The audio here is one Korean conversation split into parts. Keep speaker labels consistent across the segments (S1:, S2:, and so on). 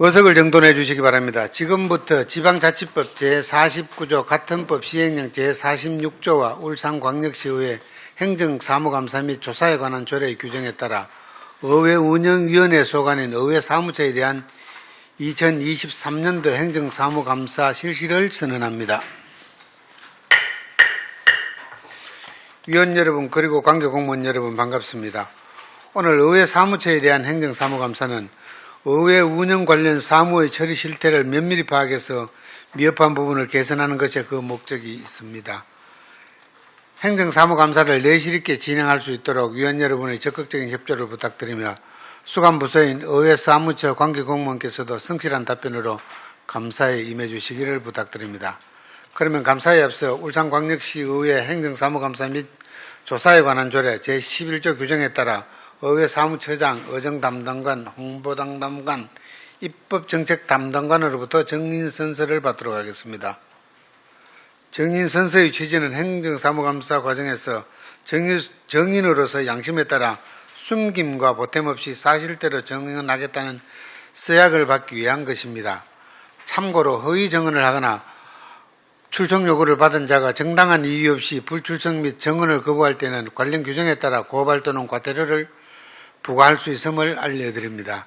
S1: 의석을 정돈해 주시기 바랍니다. 지금부터 지방자치법 제49조 같은법 시행령 제46조와 울산광역시의회 행정사무감사 및 조사에 관한 조례의 규정에 따라 의회운영위원회 소관인 의회사무처에 대한 2023년도 행정사무감사 실시를 선언합니다. 위원 여러분 그리고 관계공무원 여러분 반갑습니다. 오늘 의회사무처에 대한 행정사무감사는 의회 운영 관련 사무의 처리 실태를 면밀히 파악해서 미흡한 부분을 개선하는 것에 그 목적이 있습니다. 행정사무감사를 내실 있게 진행할 수 있도록 위원 여러분의 적극적인 협조를 부탁드리며 수감부서인 의회사무처 관계공무원께서도 성실한 답변으로 감사에 임해 주시기를 부탁드립니다. 그러면 감사에 앞서 울산광역시의회 행정사무감사 및 조사에 관한 조례 제11조 규정에 따라 의회사무처장, 의정담당관, 홍보담당관, 입법정책담당관으로부터 정인선서를 받도록 하겠습니다. 정인선서의 취지는 행정사무감사 과정에서 정인으로서 양심에 따라 숨김과 보탬 없이 사실대로 정언하겠다는 서약을 받기 위한 것입니다. 참고로 허위 정언을 하거나 출석 요구를 받은 자가 정당한 이유 없이 불출석 및 정언을 거부할 때는 관련 규정에 따라 고발 또는 과태료를 부과할 수 있음을 알려드립니다.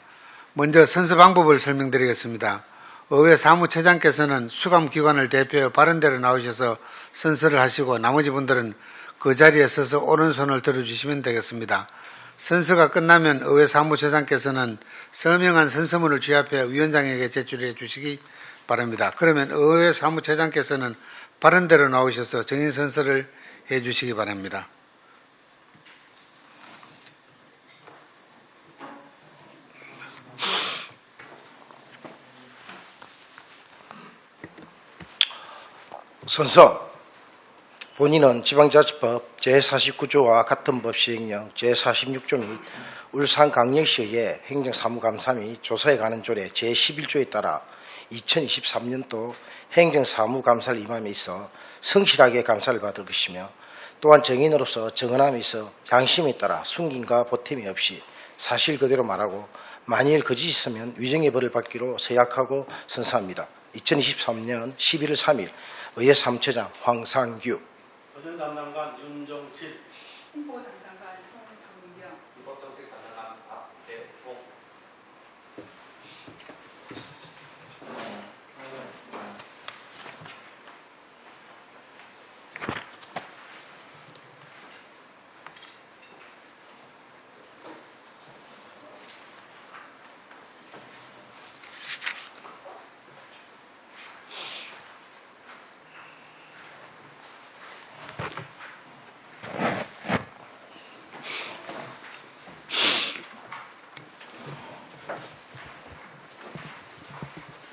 S1: 먼저 선서 방법을 설명드리겠습니다. 의회 사무처장께서는 수감기관을 대표해 바른대로 나오셔서 선서를 하시고 나머지 분들은 그 자리에 서서 오른손을 들어주시면 되겠습니다. 선서가 끝나면 의회 사무처장께서는 서명한 선서문을 취합해 위원장에게 제출해 주시기 바랍니다. 그러면 의회 사무처장께서는 바른대로 나오셔서 정인선서를 해 주시기 바랍니다.
S2: 선서. 본인은 지방자치법 제49조와 같은 법 시행령 제46조 및 울산광역시의 행정사무감사 및 조사에 관한 조례 제11조에 따라 2023년도 행정사무감사를 임함에 있어 성실하게 감사를 받을 것이며 또한 정인으로서 정언함에 있어 양심에 따라 숨김과 보탬이 없이 사실 그대로 말하고 만일 거짓이 있으면 위정의 벌을 받기로 서약하고 선서합니다. 2023년 11월 3일 의회사무처장 황상규,
S3: 의정담당관 윤정칠,
S4: 홍보담당관 송정경,
S3: 입법정책담당관 박재봉.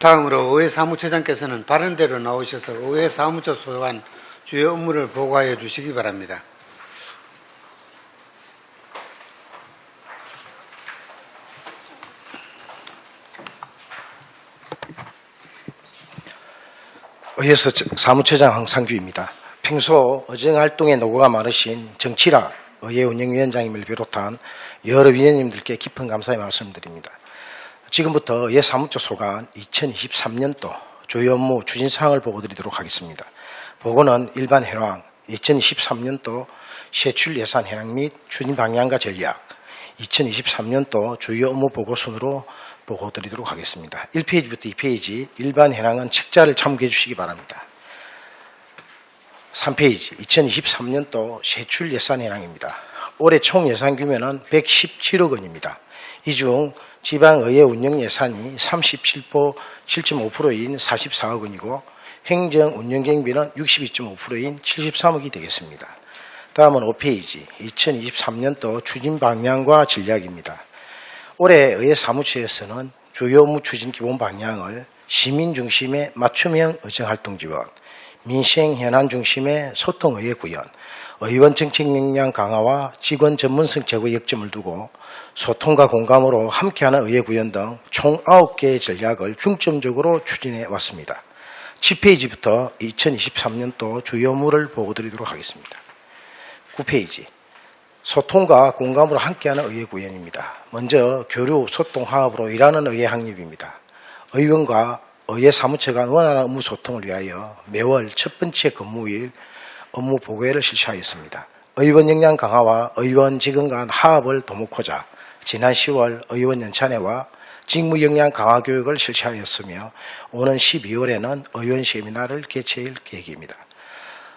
S1: 다음으로 의회 사무처장께서는 바른대로 나오셔서 의회 사무처 소관 주요 업무를 보고하여 주시기 바랍니다.
S2: 의회 사무처장 황상규입니다. 평소 의정활동에 노고가 많으신 정치라 의회운영위원장님을 비롯한 여러 위원님들께 깊은 감사의 말씀드립니다. 지금부터 의회사무처 소관 2023년도 주요 업무 추진사항을 보고드리도록 하겠습니다. 보고는 일반 현황, 2023년도 세출 예산 현황 및 추진 방향과 전략, 2023년도 주요 업무 보고 순으로 보고드리도록 하겠습니다. 1페이지부터 2페이지 일반 현황은 책자를 참고해 주시기 바랍니다. 3페이지 2023년도 세출 예산 현황입니다. 올해 총 예산 규모는 117억 원입니다. 이 중 지방의회 운영 예산이 37.5%인 44억 원이고 행정 운영 경비는 62.5%인 73억이 되겠습니다. 다음은 5페이지 2023년도 추진 방향과 전략입니다. 올해 의회 사무처에서는 주요 업무 추진 기본 방향을 시민 중심의 맞춤형 의정활동 지원, 민생 현안 중심의 소통 의회 구현, 의원 정책 역량 강화와 직원 전문성 제고에 역점을 두고 소통과 공감으로 함께하는 의회 구현 등 총 9개의 전략을 중점적으로 추진해 왔습니다. 7페이지부터 2023년도 주요 업무를 보고드리도록 하겠습니다. 9페이지 소통과 공감으로 함께하는 의회 구현입니다. 먼저 교류, 소통, 화합으로 일하는 의회 확립입니다. 의원과 의회 사무처 간 원활한 업무 소통을 위하여 매월 첫 번째 근무일 업무 보고회를 실시하였습니다. 의원 역량 강화와 의원 직원 간 화합을 도모코자 지난 10월 의원 연찬회와 직무 역량 강화 교육을 실시하였으며 오는 12월에는 의원 세미나를 개최할 계획입니다.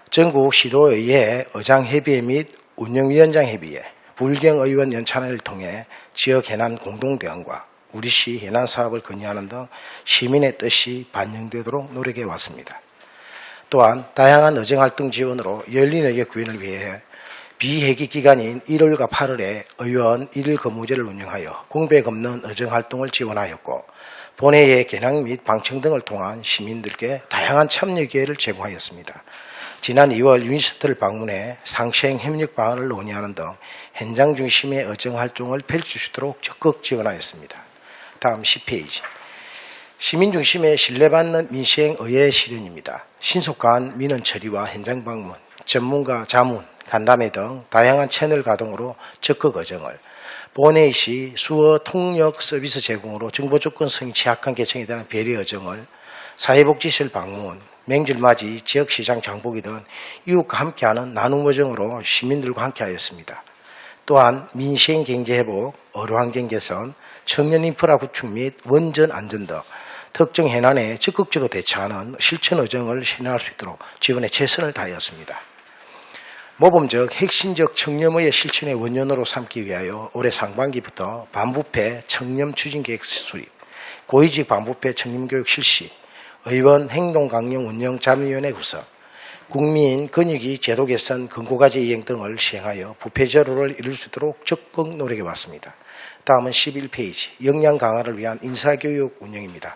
S2: 전국 시도의회 의장협의회 및 운영위원장협의회, 불경의원 연찬회를 통해 지역 해난 공동대응과 우리시 해난 사업을 건의하는 등 시민의 뜻이 반영되도록 노력해 왔습니다. 또한 다양한 의정활동 지원으로 열린의회 구현을 위해 비회기 기간인 1월과 8월에 의원 1일 근무제를 운영하여 공백 없는 의정활동을 지원하였고 본회의의 개당 및 방청 등을 통한 시민들께 다양한 참여 기회를 제공하였습니다. 지난 2월 유니스트를 방문해 상시행 협력 방안을 논의하는 등 현장 중심의 의정활동을 펼칠 수 있도록 적극 지원하였습니다. 다음 10페이지. 시민 중심의 신뢰받는 민시행 의회 실현입니다. 신속한 민원 처리와 현장 방문, 전문가 자문, 간담회 등 다양한 채널 가동으로 적극 의정을, 본회의 시 수어 통역 서비스 제공으로 정보 접근성이 취약한 계층에 대한 배려 의정을, 사회복지시설 방문, 명절맞이 지역시장 장보기 등 이웃과 함께하는 나눔 의정으로 시민들과 함께하였습니다. 또한 민시행 경제회복, 어루환경 개선, 청년 인프라 구축 및 원전 안전 등 특정 해난에 적극적으로 대처하는 실천 의정을 실현할 수 있도록 지원에 최선을 다하였습니다. 모범적 핵심적 청렴의 실천의 원년으로 삼기 위하여 올해 상반기부터 반부패 청렴 추진계획 수립, 고위직 반부패 청렴교육 실시, 의원 행동강령 운영 자문위원회 구성, 국민 권익위 제도 개선 근고과제 이행 등을 시행하여 부패 제로를 이룰 수 있도록 적극 노력해 왔습니다. 다음은 11페이지 역량 강화를 위한 인사교육 운영입니다.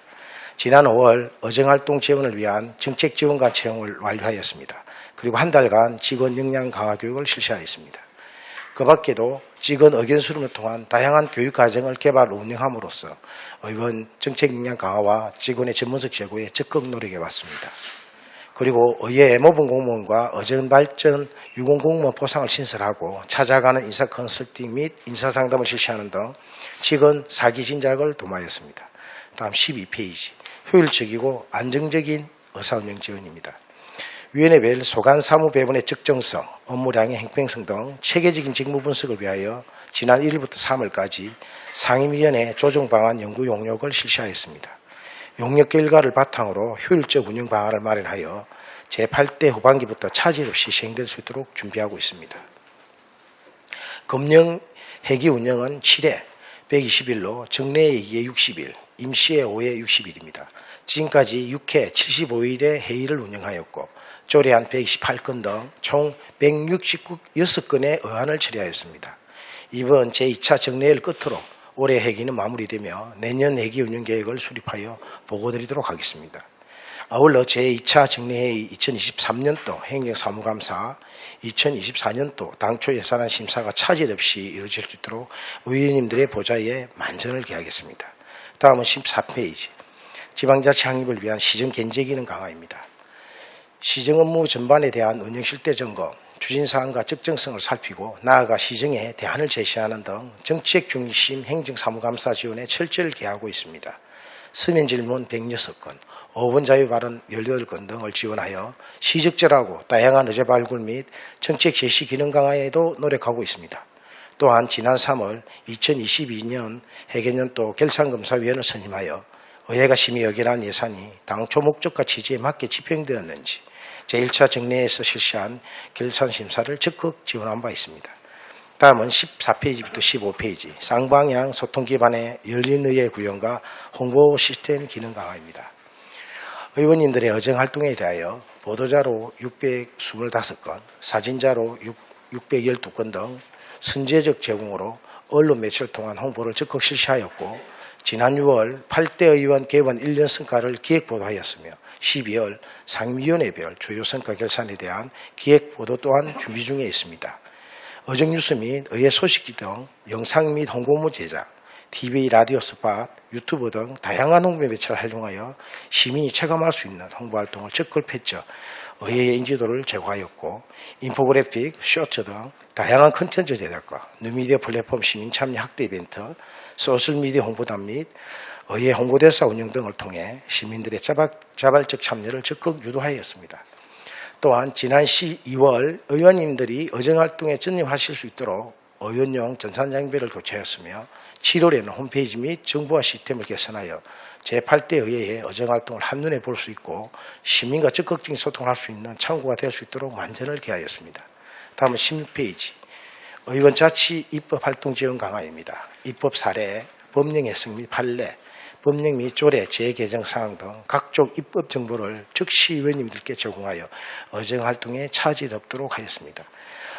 S2: 지난 5월 의정활동 지원을 위한 정책지원관 채용을 완료하였습니다. 그리고 한 달간 직원 역량 강화 교육을 실시하였습니다. 그 밖에도 직원 의견 수렴을 통한 다양한 교육 과정을 개발 운영함으로써 의원 정책 역량 강화와 직원의 전문성 제고에 적극 노력해 왔습니다. 그리고 의회 모범 공무원과 의정발전 유공공무원 보상을 신설하고 찾아가는 인사 컨설팅 및 인사상담을 실시하는 등 직원 사기 진작을 도모하였습니다. 다음 12페이지 효율적이고 안정적인 의사운영 지원입니다. 위원회별 소관 사무 배분의 적정성, 업무량의 행평성 등 체계적인 직무 분석을 위하여 지난 1일부터 3월까지 상임위원회 조정방안 연구 용역을 실시하였습니다. 용역 결과를 바탕으로 효율적 운영 방안을 마련하여 제8대 후반기부터 차질 없이 시행될 수 있도록 준비하고 있습니다. 검령 회기 운영은 7회 120일로 정례회 2회 60일, 임시회 5회 60일입니다. 지금까지 6회 75일의 회의를 운영하였고 조례안 128건 등 총 166건의 의안을 처리하였습니다. 이번 제2차 정례회를 끝으로 올해 회기는 마무리되며 내년 회기 운영 계획을 수립하여 보고드리도록 하겠습니다. 아울러 제2차 정례회의 2023년도 행정사무감사, 2024년도 당초 예산안 심사가 차질 없이 이루어질 수 있도록 의원님들의 보좌에 만전을 기하겠습니다. 다음은 14페이지 지방자치 확립을 위한 시정 견제 기능 강화입니다. 시정 업무 전반에 대한 운영 실태 점검, 추진사항과 적정성을 살피고 나아가 시정에 대안을 제시하는 등 정책 중심 행정사무감사 지원에 철저를 기하고 있습니다. 서면 질문 106건, 5분 자유 발언 18건 등을 지원하여 시적절하고 다양한 의제 발굴 및 정책 제시 기능 강화에도 노력하고 있습니다. 또한 지난 3월 2022년 회계년도 결산검사위원을 선임하여 의회가 심의 의결한 예산이 당초 목적과 취지에 맞게 집행되었는지 제1차 정례에서 실시한 결산심사를 적극 지원한 바 있습니다. 다음은 14페이지부터 15페이지 쌍방향 소통 기반의 열린의회 구현과 홍보 시스템 기능 강화입니다. 의원님들의 의정활동에 대하여 보도자료 625건, 사진자료 612건 등 선제적 제공으로 언론 매체를 통한 홍보를 적극 실시하였고 지난 6월 8대 의원 개원 1년 성과를 기획보도하였으며 12월 상임위원회별 주요 성과 결산에 대한 기획보도 또한 준비 중에 있습니다. 의정뉴스 및 의회 소식지 등 영상 및 홍보물 제작, TV, 라디오 스팟, 유튜브 등 다양한 홍보 매체를 활용하여 시민이 체감할 수 있는 홍보활동을 적극 펼쳐 의회의 인지도를 제고하였고 인포그래픽, 쇼트 등 다양한 콘텐츠 제작과 뉴미디어 플랫폼 시민 참여 확대 이벤트, 소셜미디어 홍보단 및 의회 홍보대사 운영 등을 통해 시민들의 자발적 참여를 적극 유도하였습니다. 또한 지난 12월 의원님들이 의정활동에 전념하실 수 있도록 의원용 전산장비를 교체하였으며 7월에는 홈페이지 및 정보화 시스템을 개선하여 제8대 의회의 의정활동을 한눈에 볼 수 있고 시민과 적극적인 소통을 할 수 있는 창구가 될 수 있도록 만전을 기하였습니다. 다음은 16페이지 의원 자치 입법 활동 지원 강화입니다. 입법 사례, 법령 해석 및 판례, 법령 및 조례, 재개정 사항 등 각종 입법 정보를 즉시 의원님들께 제공하여 의정활동에 차질이 없도록 하였습니다.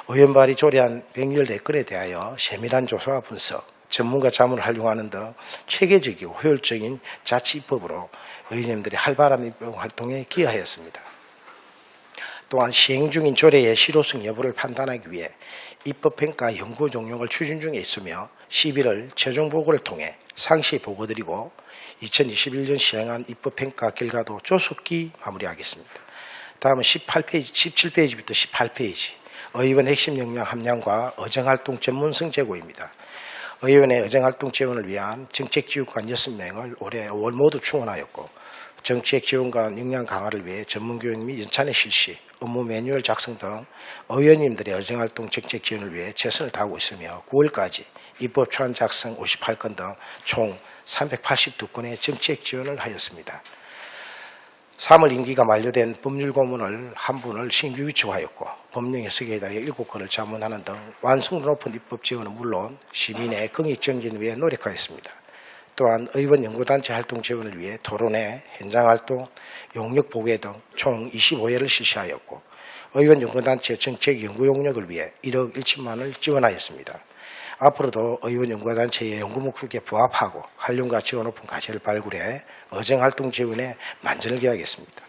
S2: 의원 발의 조례안 114건에 대하여 세밀한 조사와 분석, 전문가 자문을 활용하는 등 체계적이고 효율적인 자치 입법으로 의원님들의 활발한 입법 활동에 기여하였습니다. 또한 시행 중인 조례의 실효성 여부를 판단하기 위해 입법평가 연구 종용을 추진 중에 있으며 11월 최종 보고를 통해 상시 보고드리고 2021년 시행한 입법평가 결과도 조속히 마무리하겠습니다. 다음은 17페이지부터 18페이지 의원 핵심 역량 함량과 의정활동 전문성 제고입니다. 의원의 의정활동 지원을 위한 정책지휘관 6명을 올해 5월 모두 충원하였고 정책지원관 역량 강화를 위해 전문교육 및 연찬회 실시, 업무 매뉴얼 작성 등 의원님들의 의정활동 정책 지원을 위해 최선을 다하고 있으며 9월까지 입법 초안 작성 58건 등 총 382건의 정책 지원을 하였습니다. 3월 임기가 만료된 법률고문을 한 분을 신규 위촉하였고 법령 해석에 대하여 7건을 자문하는 등 완성도 높은 입법 지원은 물론 시민의 공익 정진을 위해 노력하였습니다. 또한 의원 연구단체 활동 지원을 위해 토론회, 현장활동, 용역보고회 등 총 25회를 실시하였고 의원 연구단체 정책 연구 용역을 위해 1억 1천만 원을 지원하였습니다. 앞으로도 의원 연구단체의 연구 목표에 부합하고 활용과 지원 높은 가치를 발굴해 의정활동 지원에 만전을 기하겠습니다.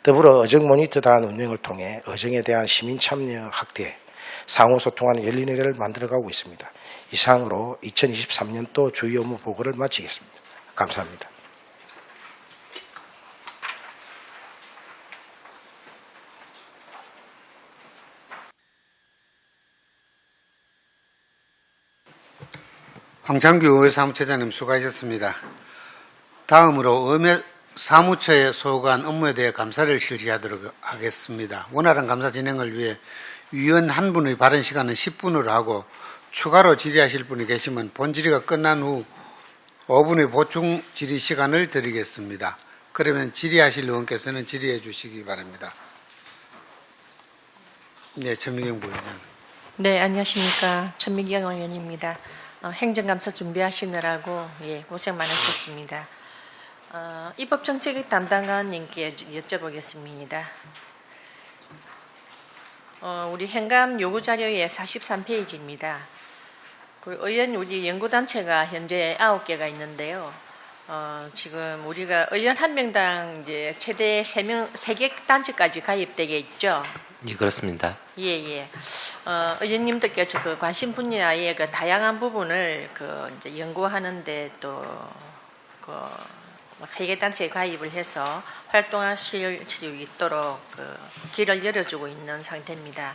S2: 더불어 의정 모니터 다한 운영을 통해 의정에 대한 시민 참여 확대, 상호 소통하는 열린 의회를 만들어가고 있습니다. 이상으로 2023년도 주요 업무 보고를 마치겠습니다. 감사합니다.
S1: 황창규 의회 사무처장님 수고하셨습니다. 다음으로 의회 사무처에 소관 업무에 대해 감사를 실시하도록 하겠습니다. 원활한 감사 진행을 위해 위원 한 분의 발언 시간은 10분으로 하고 추가로 질의하실 분이 계시면 본 질의가 끝난 후 5분의 보충 질의 시간을 드리겠습니다. 그러면 질의하실 의원께서는 질의해 주시기 바랍니다. 네, 천미경 부위원장.
S5: 네, 안녕하십니까. 천미경 의원입니다. 행정감사 준비하시느라고 고생 많으셨습니다. 입법정책 담당관님께 여쭤보겠습니다. 우리 행감 요구자료의 43페이지입니다. 의원 우리 연구단체가 현재 9개가 있는데요. 지금 우리가 의원 한 명당 이제 최대 3개 단체까지 가입되게 있죠.
S6: 예, 그렇습니다.
S5: 예. 의원님들께서 그 관심 분야의 그 다양한 부분을 이제 연구하는데 또 세계 단체에 가입을 해서 활동하실 수 있도록 길을 열어주고 있는 상태입니다.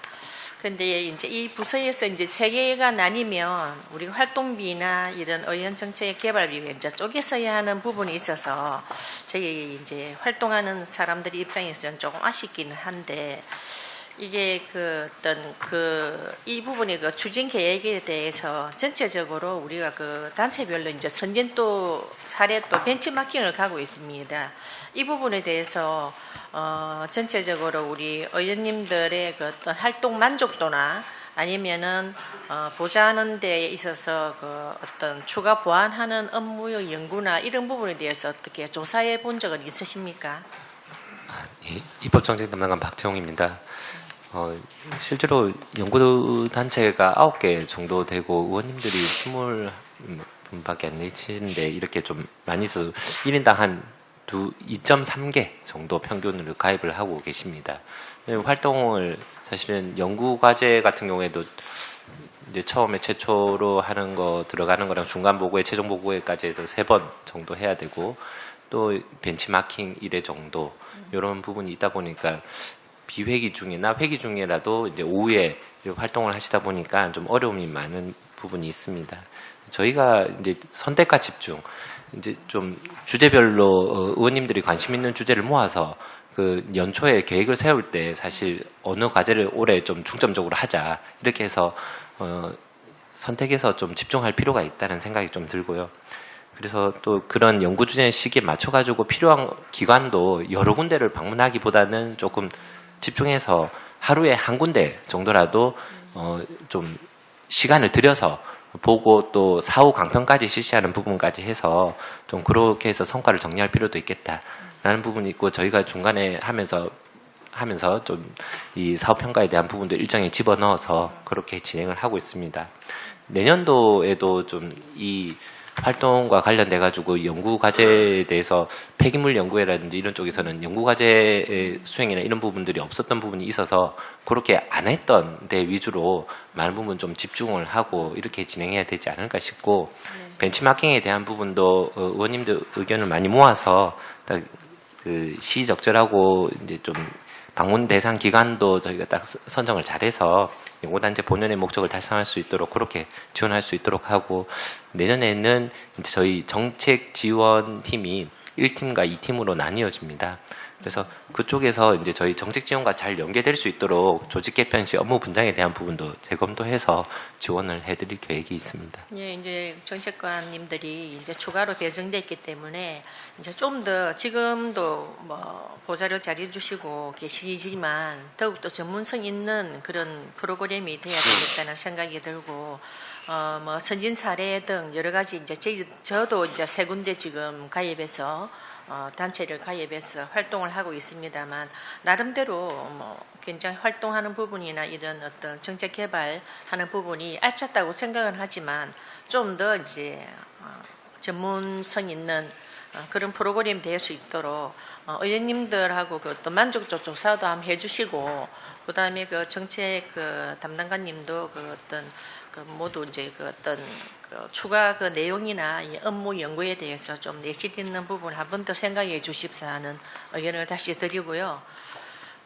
S5: 근데 이제 이 부서에서 이제 세 개가 나뉘면 우리가 활동비나 이런 의원 정책 개발비가 이제 쪼개서야 하는 부분이 있어서 저희 이제 활동하는 사람들의 입장에서는 조금 아쉽기는 한데 이게 이 부분이 추진 계획에 대해서 전체적으로 우리가 단체별로 이제 선진도 사례 또 벤치마킹을 가고 있습니다. 이 부분에 대해서 전체적으로 우리 의원님들의 어떤 활동 만족도나 아니면은 보좌하는 데 있어서 어떤 추가 보완하는 업무의 연구나 이런 부분에 대해서 어떻게 조사해 본 적은 있으십니까?
S6: 예, 입법정책 담당관 박태홍입니다. 실제로 연구단체가 9개 정도 되고 의원님들이 20분밖에 안 계시는데 이렇게 좀 많이 있어서 1인당 한 2.3개 정도 평균으로 가입을 하고 계십니다. 활동을 사실은 연구과제 같은 경우에도 이제 처음에 최초로 하는 거 들어가는 거랑 중간 보고회, 최종 보고회까지 해서 3번 정도 해야 되고 또 벤치마킹 1회 정도 이런 부분이 있다 보니까 비회기 중이나 회기 중이라도 이제 오후에 활동을 하시다 보니까 좀 어려움이 많은 부분이 있습니다. 저희가 이제 선택과 집중, 이제 좀 주제별로 의원님들이 관심 있는 주제를 모아서 그 연초에 계획을 세울 때 사실 어느 과제를 올해 좀 중점적으로 하자 이렇게 해서 선택해서 좀 집중할 필요가 있다는 생각이 좀 들고요. 그래서 또 그런 연구 주제 시기에 맞춰가지고 필요한 기관도 여러 군데를 방문하기보다는 조금 집중해서 하루에 한 군데 정도라도 좀 시간을 들여서 보고 또 사후 강평까지 실시하는 부분까지 해서 좀 그렇게 해서 성과를 정리할 필요도 있겠다라는 부분이 있고, 저희가 중간에 하면서 좀 이 사업 평가에 대한 부분도 일정에 집어넣어서 그렇게 진행을 하고 있습니다. 내년도에도 좀 이 활동과 관련돼 가지고 연구 과제에 대해서 폐기물 연구회라든지 이런 쪽에서는 연구 과제의 수행이나 이런 부분들이 없었던 부분이 있어서 그렇게 안 했던 데 위주로 많은 부분 좀 집중을 하고 이렇게 진행해야 되지 않을까 싶고, 벤치마킹에 대한 부분도 의원님들 의견을 많이 모아서 그 시적절하고 이제 좀 방문 대상 기관도 저희가 딱 선정을 잘해서 연구단체 본연의 목적을 달성할 수 있도록 그렇게 지원할 수 있도록 하고, 내년에는 이제 저희 정책 지원팀이 1팀과 2팀으로 나뉘어집니다. 그래서 그쪽에서 이제 저희 정책 지원과 잘 연계될 수 있도록 조직 개편 시 업무 분장에 대한 부분도 재검토해서 지원을 해드릴 계획이 있습니다.
S5: 예, 이제 정책관님들이 이제 추가로 배정돼 있기 때문에 이제 좀 더 지금도 뭐 보좌를 잘해주시고 계시지만 더욱더 전문성 있는 그런 프로그램이 돼야 되겠다는 생각이 들고, 뭐 선진 사례 등 여러 가지 이제 저도 이제 세 군데 지금 가입해서 단체를 가입해서 활동을 하고 있습니다만, 나름대로 뭐 굉장히 활동하는 부분이나 이런 어떤 정책 개발하는 부분이 알찼다고 생각은 하지만 좀 더 이제 전문성 있는 그런 프로그램이 될 수 있도록 의원님들하고 그 어떤 만족도 조사도 한번 해주시고, 그다음에 그 정책 그 담당관님도 그 어떤 그 모두 이제 그 어떤 그 추가 그 내용이나 이 업무 연구에 대해서 좀 내실 있는 부분 한 번 더 생각해 주십사 하는 의견을 다시 드리고요.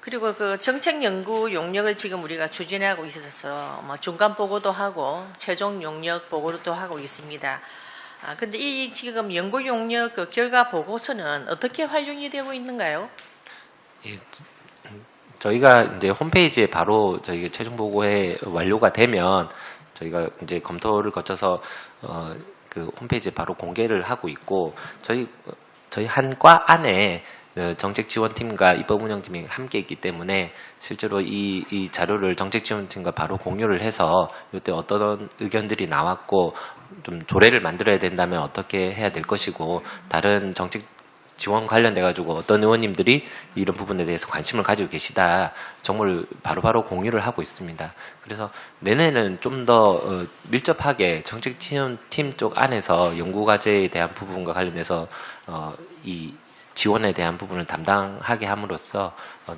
S5: 그리고 그 정책 연구 용역을 지금 우리가 추진하고 있어서 뭐 중간 보고도 하고 최종 용역 보고도 하고 있습니다. 근데 이 지금 연구 용역 그 결과 보고서는 어떻게 활용이 되고 있는가요?
S6: 예, 저희가 이제 홈페이지에 바로 저희 최종 보고에 완료가 되면 저희가 이제 검토를 거쳐서 그 홈페이지에 바로 공개를 하고 있고, 저희 한 과 안에 정책지원팀과 입법운영팀이 함께 있기 때문에 실제로 이 자료를 정책지원팀과 바로 공유를 해서 이때 어떤 의견들이 나왔고 좀 조례를 만들어야 된다면 어떻게 해야 될 것이고, 다른 정책 지원 관련돼 가지고 어떤 의원님들이 이런 부분에 대해서 관심을 가지고 계시다 정보를 바로바로 공유를 하고 있습니다. 그래서 내년에는 좀 더 밀접하게 정책지원팀 쪽 안에서 연구과제에 대한 부분과 관련해서 이 지원에 대한 부분을 담당하게 함으로써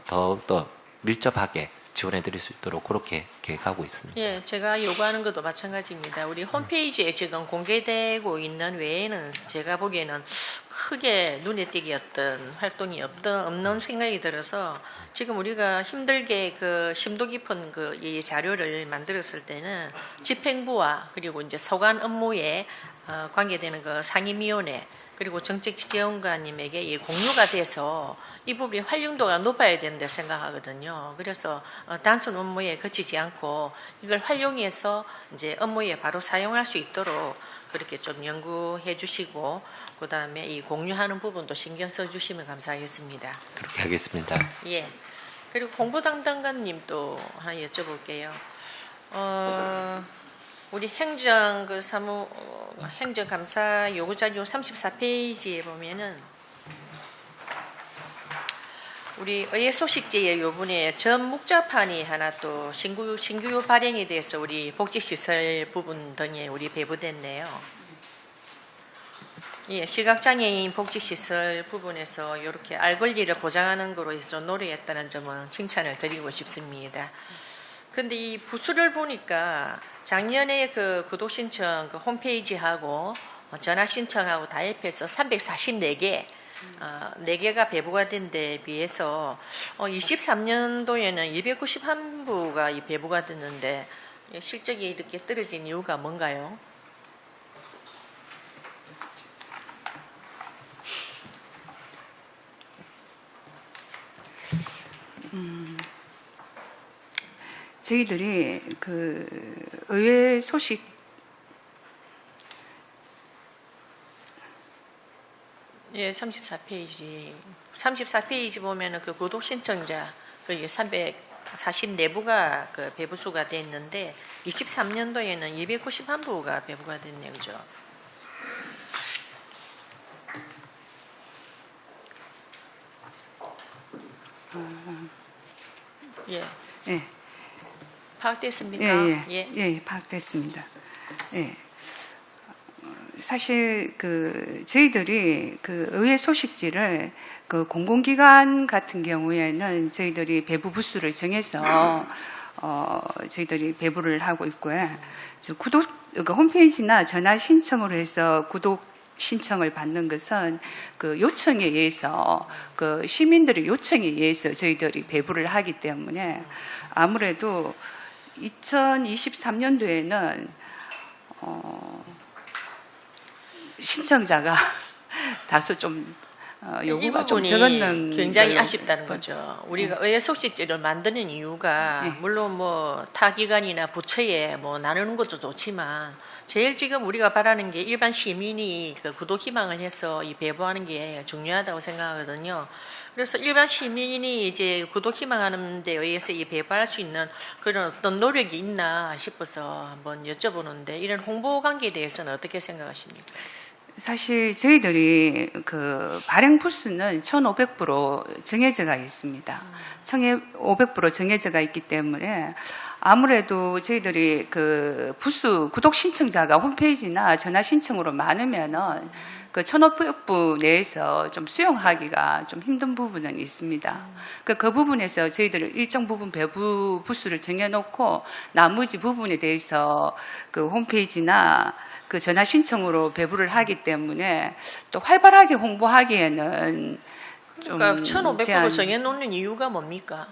S6: 더욱더 밀접하게 지원해드릴 수 있도록 그렇게 계획하고 있습니다.
S5: 예, 제가 요구하는 것도 마찬가지입니다. 우리 홈페이지에 지금 공개되고 있는 외에는 제가 보기에는 크게 눈에 띄게 어떤 활동이 없는 생각이 들어서, 지금 우리가 힘들게 그 심도 깊은 그 이 자료를 만들었을 때는 집행부와 그리고 이제 소관 업무에 관계되는 그 상임위원회 그리고 정책지원관님에게 이 공유가 돼서 이 부분이 활용도가 높아야 된다 생각하거든요. 그래서 단순 업무에 그치지 않고 이걸 활용해서 이제 업무에 바로 사용할 수 있도록 그렇게 좀 연구해 주시고, 그 다음에 이 공유하는 부분도 신경 써 주시면 감사하겠습니다.
S6: 그렇게 하겠습니다.
S5: 예. 그리고 홍보담당관님도 하나 여쭤볼게요. 우리 행정 그 행정감사 요구자료 34페이지에 보면은 우리 의회 소식지에 요번에 전 묵자판이 하나 또 신규 발행에 대해서 우리 복지시설 부분 등에 우리 배부됐네요. 예, 시각장애인 복지시설 부분에서 이렇게 알 권리를 보장하는 거로 해서 노력했다는 점은 칭찬을 드리고 싶습니다. 근데 이 부수를 보니까 작년에 그 구독 신청 그 홈페이지하고 전화 신청하고 다 합해서 344개 4개가 배부가 된 데 비해서 23년도에는 291부가 배부가 됐는데 실적이 이렇게 떨어진 이유가 뭔가요?
S4: 저희들이 그 의회 소식
S5: 예, 34페이지 보면은 그 구독 신청자 그 344부가 그 배부수가 돼 있는데 23년도에는 291부가 배부가 됐네요, 그죠? 예,
S4: 예.
S5: 파악됐습니까?
S4: 예, 파악됐습니다. 예. 사실 그 저희들이 그 의회 소식지를 그 공공기관 같은 경우에는 저희들이 배부 부수를 정해서 저희들이 배부를 하고 있고요. 구독 그 홈페이지나 전화 신청으로 해서 구독 신청을 받는 것은 그 요청에 의해서 그 시민들의 요청에 의해서 저희들이 배부를 하기 때문에 아무래도 2023년도에는 신청자가 다소 좀
S5: 이
S4: 요구가 좀
S5: 부분이
S4: 적었는
S5: 굉장히
S4: 걸로.
S5: 아쉽다는 거죠. 우리가 의회 소식지를 만드는 이유가 물론 뭐 타 기관이나 부처에 뭐 나누는 것도 좋지만 제일 지금 우리가 바라는 게 일반 시민이 그 구독 희망을 해서 이 배부하는 게 중요하다고 생각하거든요. 그래서 일반 시민이 이제 구독 희망하는 데 의해서 이 배부할 수 있는 그런 어떤 노력이 있나 싶어서 한번 여쭤보는데 이런 홍보 관계에 대해서는 어떻게 생각하십니까?
S4: 사실 저희들이 그 발행 부수는 1,500부로 정해져가 있습니다. 1,500부로 정해져가 있기 때문에 아무래도 저희들이 그 부수 구독 신청자가 홈페이지나 전화 신청으로 많으면은 그 1,500부 내에서 좀 수용하기가 좀 힘든 부분은 있습니다. 그 부분에서 저희들 일정 부분 배부 부수를 정해놓고 나머지 부분에 대해서 그 홈페이지나 그 전화 신청으로 배부를 하기 때문에 또 활발하게 홍보하기에는 좀
S5: 그러니까 1,500부로
S4: 제한-
S5: 정해놓는 이유가 뭡니까?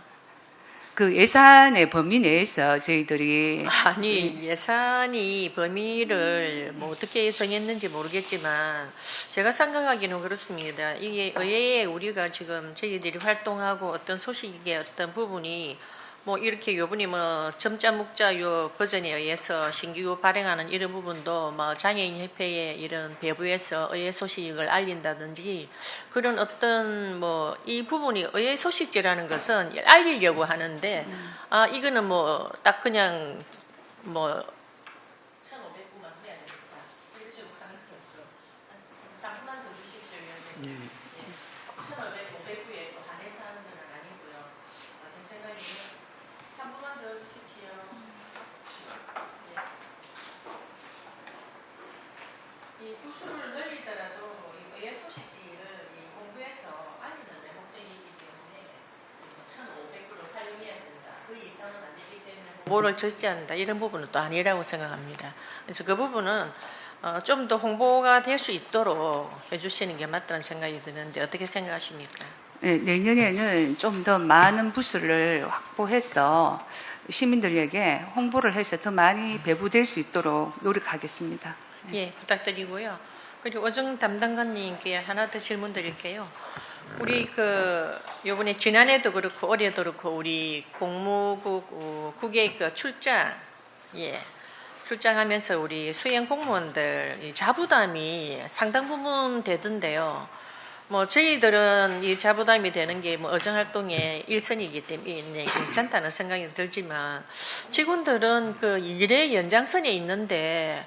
S4: 그 예산의 범위 내에서 저희들이
S5: 아니 예산이 범위를 뭐 어떻게 정했는지 모르겠지만 제가 생각하기는 그렇습니다. 이게 의회에 우리가 지금 저희들이 활동하고 어떤 소식의 어떤 부분이 뭐 이렇게 요번에 뭐 점자 묵자 요 버전에 의해서 신규 발행하는 이런 부분도 뭐 장애인 협회에 이런 배부에서 의회 소식을 알린다든지 그런 어떤 뭐 이 부분이 의회 소식지라는 것은 알리려고 하는데 아 이거는 뭐 딱 그냥 뭐 1,500부만 해야 되겠다. 이런 식으로 가는 게 없죠. 잠깐만 더 주십시오. 1,500, 500부에 또 한해서 하는 건 아니고요. 제 생각에는 3부만 더 주십시오. 이 부수를 늘리더라도 이 의회 소식지를 이 공부해서 알리는 데 목적이기 때문에 1,500부를 활용해야 된다. 그 이상은 안 되기 때문에 홍보를 절제한다. 이런 부분은 또 아니라고 생각합니다. 그래서 그 부분은 좀 더 홍보가 될 수 있도록 해주시는 게 맞다는 생각이 드는데 어떻게 생각하십니까?
S4: 네, 내년에는 좀 더 많은 부수를 확보해서 시민들에게 홍보를 해서 더 많이 배부될 수 있도록 노력하겠습니다.
S5: 예, 부탁드리고요. 그리고 어정 담당관님께 하나 더 질문 드릴게요. 우리 그 요번에 지난해도 그렇고 올해도 그렇고 우리 국의 그 출장 출장하면서 우리 수행 공무원들 이 자부담이 상당 부분 되던데요. 뭐 저희들은 이 자부담이 되는 게 뭐 어정 활동의 일선이기 때문에 괜찮다는 생각이 들지만 직원들은 그 일의 연장선에 있는데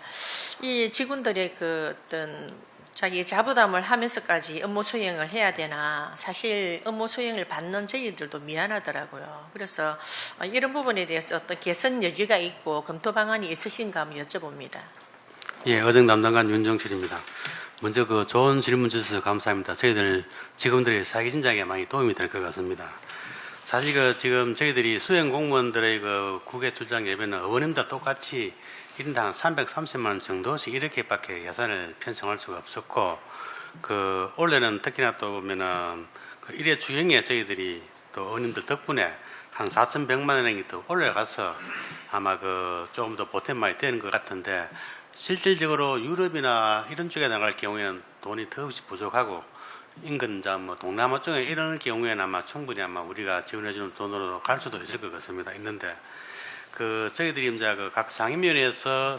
S5: 이 직원들의 그 어떤 자기 자부담을 하면서까지 업무 수행을 해야 되나 사실 업무 수행을 받는 저희들도 미안하더라고요. 그래서 이런 부분에 대해서 어떤 개선 여지가 있고 검토 방안이 있으신가 한번 여쭤봅니다.
S3: 예, 어정 담당관 윤정실입니다. 먼저 그 좋은 질문 주셔서 감사합니다. 저희들 직원들의 사기 진작에 많이 도움이 될 것 같습니다. 사실 그 지금 저희들이 수행 공무원들의 그 국외 출장 예배는 의원님들 똑같이 1인당 330만 원 정도씩 이렇게밖에 예산을 편성할 수가 없었고, 그 올해는 특히나 또 보면은 그 일회 주행에 저희들이 또 의원님들 덕분에 한 4,100만 원이 더 올라가서 아마 그 조금 더 보탬 많이 되는 것 같은데, 실질적으로 유럽이나 이런 쪽에 나갈 경우에는 돈이 더없이 부족하고 인근 뭐 동남아 쪽에 이런 경우에는 아마 충분히 아마 우리가 지원해주는 돈으로 갈 수도 있을 것 같습니다. 있는데 저희들이 이제 각 상임위원회에서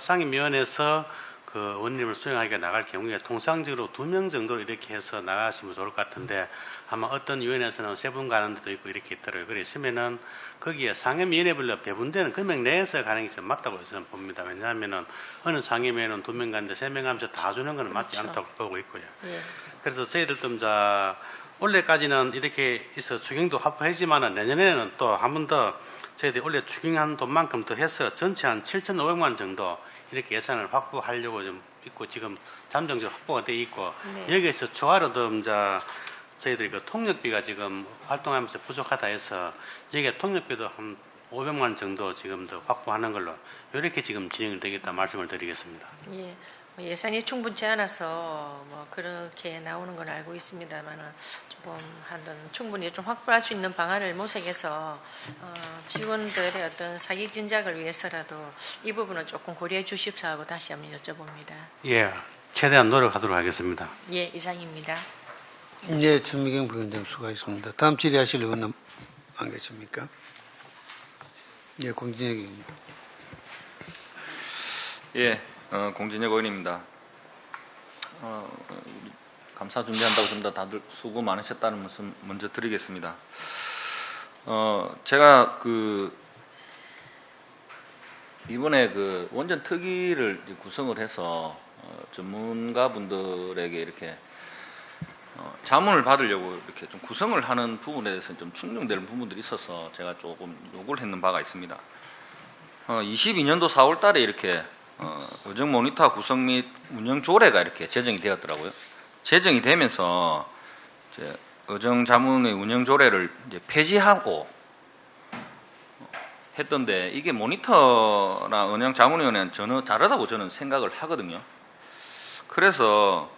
S3: 그 원님을 수행하게 나갈 경우에 통상적으로 2명 정도로 이렇게 해서 나가시면 좋을 것 같은데 아마 어떤 위원회에서는 3분 가는 데도 있고 이렇게 있더라고요. 그랬으면은 거기에 상임위원회별로 배분되는 금액 내에서 가는 게 좀 맞다고 저는 봅니다. 왜냐하면은 어느 상임위에는 2명 가는데 3명 하면서 다 주는 건 맞지
S5: 그렇죠.
S3: 않다고 보고 있고요.
S5: 예.
S3: 그래서 저희들도 이제 올해까지는 이렇게 있어 추경도 확보했지만은 내년에는 또 한 번 더 저희들이 올해 추경한 돈만큼 더 해서 전체 한 7,500만 원 정도 이렇게 예산을 확보하려고 좀 있고 지금 잠정적으로 확보가 돼 있고
S5: 네.
S3: 여기에서 추가로 더 이제 저희들이 그 통역비가 지금 활동하면서 부족하다 해서 여기에 통역비도 한 500만 원 정도 지금 더 확보하는 걸로 이렇게 지금 진행이 되겠다 말씀을 드리겠습니다.
S5: 예. 예산이 충분치 않아서 뭐 그렇게 나오는 건 알고 있습니다만은 조금 한번 충분히 좀 확보할 수 있는 방안을 모색해서 직원들의 어떤 사기 진작을 위해서라도 이 부분은 조금 고려해 주십사 하고 다시 한번 여쭤봅니다.
S3: 예, 최대한 노력하도록 하겠습니다.
S5: 예, 이상입니다.
S1: 예, 천미경 부위원장 수고하셨습니다. 다음 질의하실 의원은 안 계십니까? 예, 공진혁 의원님.
S7: 예, 공진혁 의원입니다. 감사 준비한다고 좀 더 다들 수고 많으셨다는 말씀 먼저 드리겠습니다. 제가 이번에 원전 특위를 구성을 해서 전문가분들에게 이렇게 자문을 받으려고 이렇게 좀 구성을 하는 부분에 대해서 좀 충족되는 부분들이 있어서 제가 조금 요구를 했는 바가 있습니다. 22년도 4월 달에 이렇게 의정 모니터 구성 및 운영 조례가 이렇게 제정이 되었더라고요. 제정이 되면서 이제 의정 자문의 운영 조례를 이제 폐지하고 했던데 이게 모니터나 운영 자문위원회는 전혀 다르다고 저는 생각을 하거든요. 그래서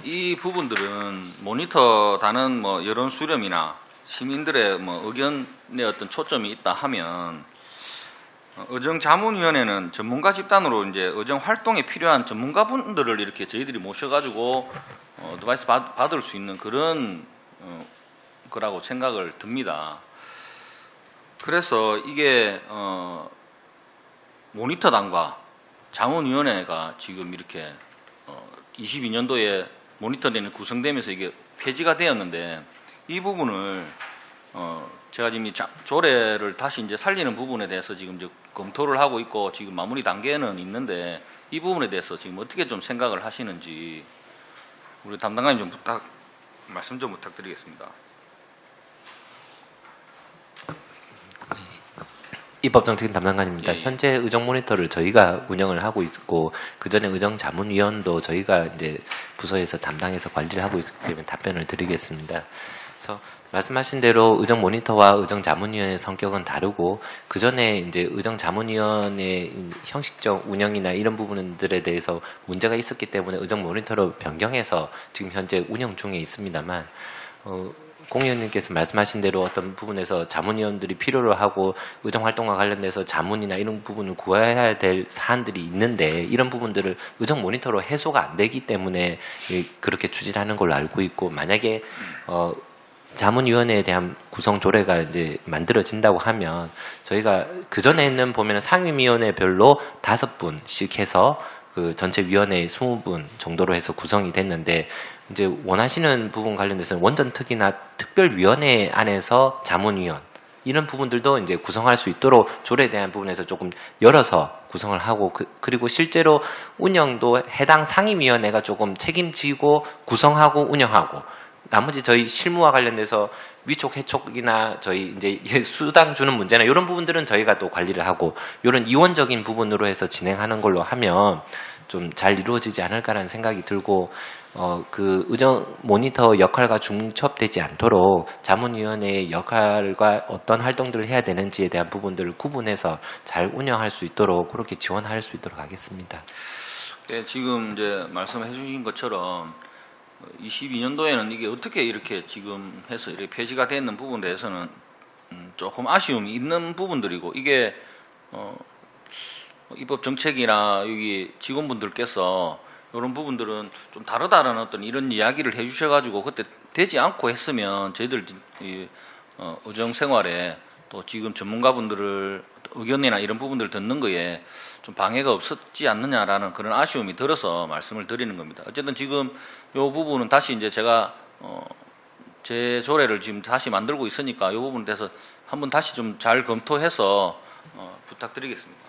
S7: 이 부분들은 모니터 다른 뭐 여론 수렴이나 시민들의 뭐 의견에 어떤 초점이 있다 하면 의정 자문위원회는 전문가 집단으로 이제 의정 활동에 필요한 전문가분들을 이렇게 저희들이 모셔가지고 어드바이스 받을 수 있는 그런 거라고 생각을 듭니다. 그래서 이게 모니터단과 자문위원회가 지금 이렇게 22년도에 모니터단이 구성되면서 이게 폐지가 되었는데 이 부분을 제가 지금 이 조례를 다시 이제 살리는 부분에 대해서 지금 이제 검토를 하고 있고 지금 마무리 단계는 있는데 이 부분에 대해서 지금 어떻게 좀 생각을 하시는지 우리 담당관님 좀 말씀 좀 부탁드리겠습니다.
S6: 입법정책 담당관입니다.
S7: 예.
S6: 현재 의정 모니터를 저희가 운영을 하고 있고 그 전에 의정 자문위원도 저희가 이제 부서에서 담당해서 관리를 하고 있기 때문에 답변을 드리겠습니다. 그래서 말씀하신 대로 의정 모니터와 의정 자문위원의 성격은 다르고 그 전에 이제 의정 자문위원의 형식적 운영이나 이런 부분들에 대해서 문제가 있었기 때문에 의정 모니터로 변경해서 지금 현재 운영 중에 있습니다만 공 의원님께서 말씀하신 대로 어떤 부분에서 자문위원들이 필요로 하고 의정 활동과 관련돼서 자문이나 이런 부분을 구해야 될 사안들이 있는데 이런 부분들을 의정 모니터로 해소가 안 되기 때문에 그렇게 추진하는 걸로 알고 있고 만약에 자문위원회에 대한 구성 조례가 이제 만들어진다고 하면 저희가 그 전에는 보면 상임위원회별로 5분씩 해서 그 전체 위원회 20분 정도로 해서 구성이 됐는데 이제 원하시는 부분 관련돼서는 원전특위나 특별위원회 안에서 자문위원 이런 부분들도 이제 구성할 수 있도록 조례에 대한 부분에서 조금 열어서 구성을 하고 그리고 실제로 운영도 해당 상임위원회가 조금 책임지고 구성하고 운영하고 나머지 저희 실무와 관련돼서 위촉, 해촉이나 저희 이제 수당 주는 문제나 이런 부분들은 저희가 또 관리를 하고 이런 이원적인 부분으로 해서 진행하는 걸로 하면 좀 잘 이루어지지 않을까라는 생각이 들고 그 의정 모니터 역할과 중첩되지 않도록 자문위원회의 역할과 어떤 활동들을 해야 되는지에 대한 부분들을 구분해서 잘 운영할 수 있도록 그렇게 지원할 수 있도록 하겠습니다.
S7: 예, 지금 이제 말씀해 주신 것처럼 22년도에는 이게 어떻게 이렇게 지금 해서 이렇게 폐지가 되는 부분에 대해서는 조금 아쉬움이 있는 부분들이고 이게 입법 정책이나 여기 직원분들께서 이런 부분들은 좀 다르다는 어떤 이런 이야기를 해주셔가지고 그때 되지 않고 했으면 저희들 의정 생활에 또 지금 전문가분들을 의견이나 이런 부분들을 듣는 거에 좀 방해가 없었지 않느냐라는 그런 아쉬움이 들어서 말씀을 드리는 겁니다. 어쨌든 지금 이 부분은 다시 이제 제가 제 조례를 지금 다시 만들고 있으니까 이 부분에 대해서 한번 다시 좀 잘 검토해서 부탁드리겠습니다.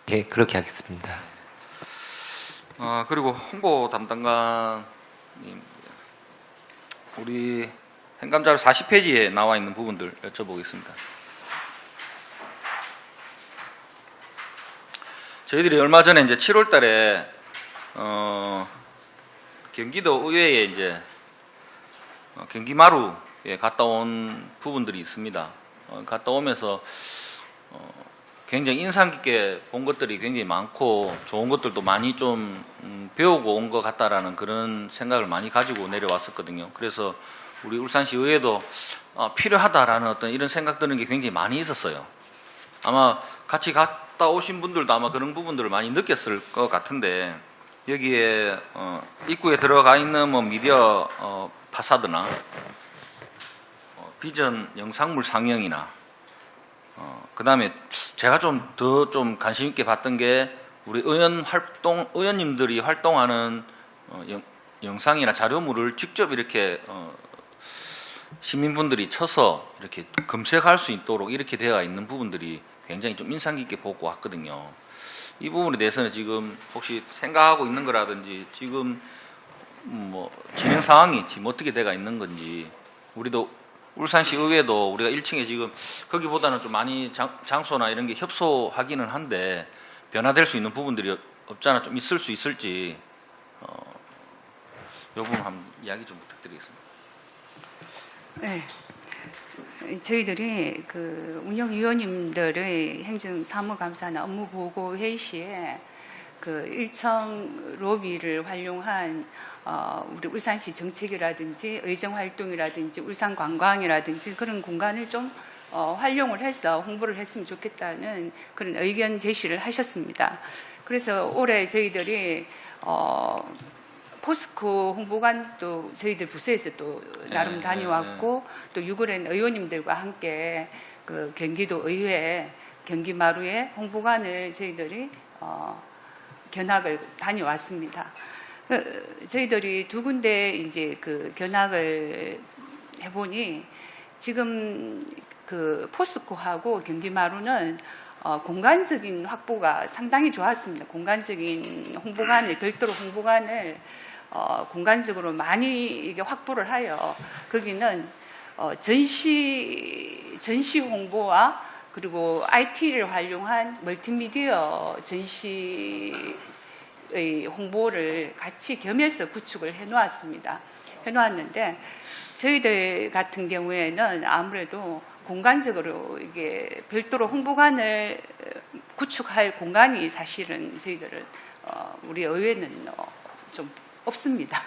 S6: 네, 그렇게 하겠습니다.
S7: 그리고 홍보 담당관님, 우리 행감자료 40페이지에 나와 있는 부분들 여쭤보겠습니다. 저희들이 얼마 전에 이제 7월 달에, 경기도 의회에 이제, 경기마루에 갔다 온 부분들이 있습니다. 갔다 오면서, 굉장히 인상 깊게 본 것들이 굉장히 많고 좋은 것들도 많이 좀 배우고 온 것 같다라는 그런 생각을 많이 가지고 내려왔었거든요. 그래서 우리 울산시 의회도 필요하다라는 어떤 이런 생각 드는 게 굉장히 많이 있었어요. 아마 같이 갔다 오신 분들도 아마 그런 부분들을 많이 느꼈을 것 같은데 여기에 입구에 들어가 있는 뭐 미디어 파사드나 비전 영상물 상영이나 그 다음에 제가 좀 더 좀 관심 있게 봤던 게 우리 의원님들이 활동하는 영상이나 자료물을 직접 이렇게 시민분들이 쳐서 이렇게 검색할 수 있도록 이렇게 되어 있는 부분들이 굉장히 좀 인상 깊게 보고 왔거든요. 이 부분에 대해서는 지금 혹시 생각하고 있는 거라든지 지금 뭐 진행 상황이 지금 어떻게 돼가 있는 건지 우리도 울산시 의회도 우리가 1층에 지금 거기보다는 좀 많이 장소나 이런 게 협소하기는 한데 변화될 수 있는 부분들이 없잖아 좀 있을 수 있을지 이 부분 한번 이야기 좀 부탁드리겠습니다.
S4: 네. 저희들이 그 운영위원님들의 행정사무감사나 업무보고 회의 시에 그 1층 로비를 활용한 우리 울산시 정책이라든지 의정활동이라든지 울산관광이라든지 그런 공간을 좀 활용을 해서 홍보를 했으면 좋겠다는 그런 의견 제시를 하셨습니다. 그래서 올해 저희들이 포스코 홍보관도 저희들 부서에서 또 나름 다녀왔고 또 6월에는 의원님들과 함께 그 경기도 의회 경기마루에 홍보관을 저희들이 견학을 다녀왔습니다. 저희들이 두 군데 이제 그 견학을 해보니 지금 그 포스코하고 경기마루는 공간적인 확보가 상당히 좋았습니다. 공간적인 홍보관을 별도로 홍보관을 공간적으로 많이 이게 확보를 하여 거기는 전시 홍보와 그리고 IT를 활용한 멀티미디어 전시의 홍보를 같이 겸해서 구축을 해놓았는데 저희들 같은 경우에는 아무래도 공간적으로 이게 별도로 홍보관을 구축할 공간이 사실은 저희들은 우리 의회는 좀 없습니다.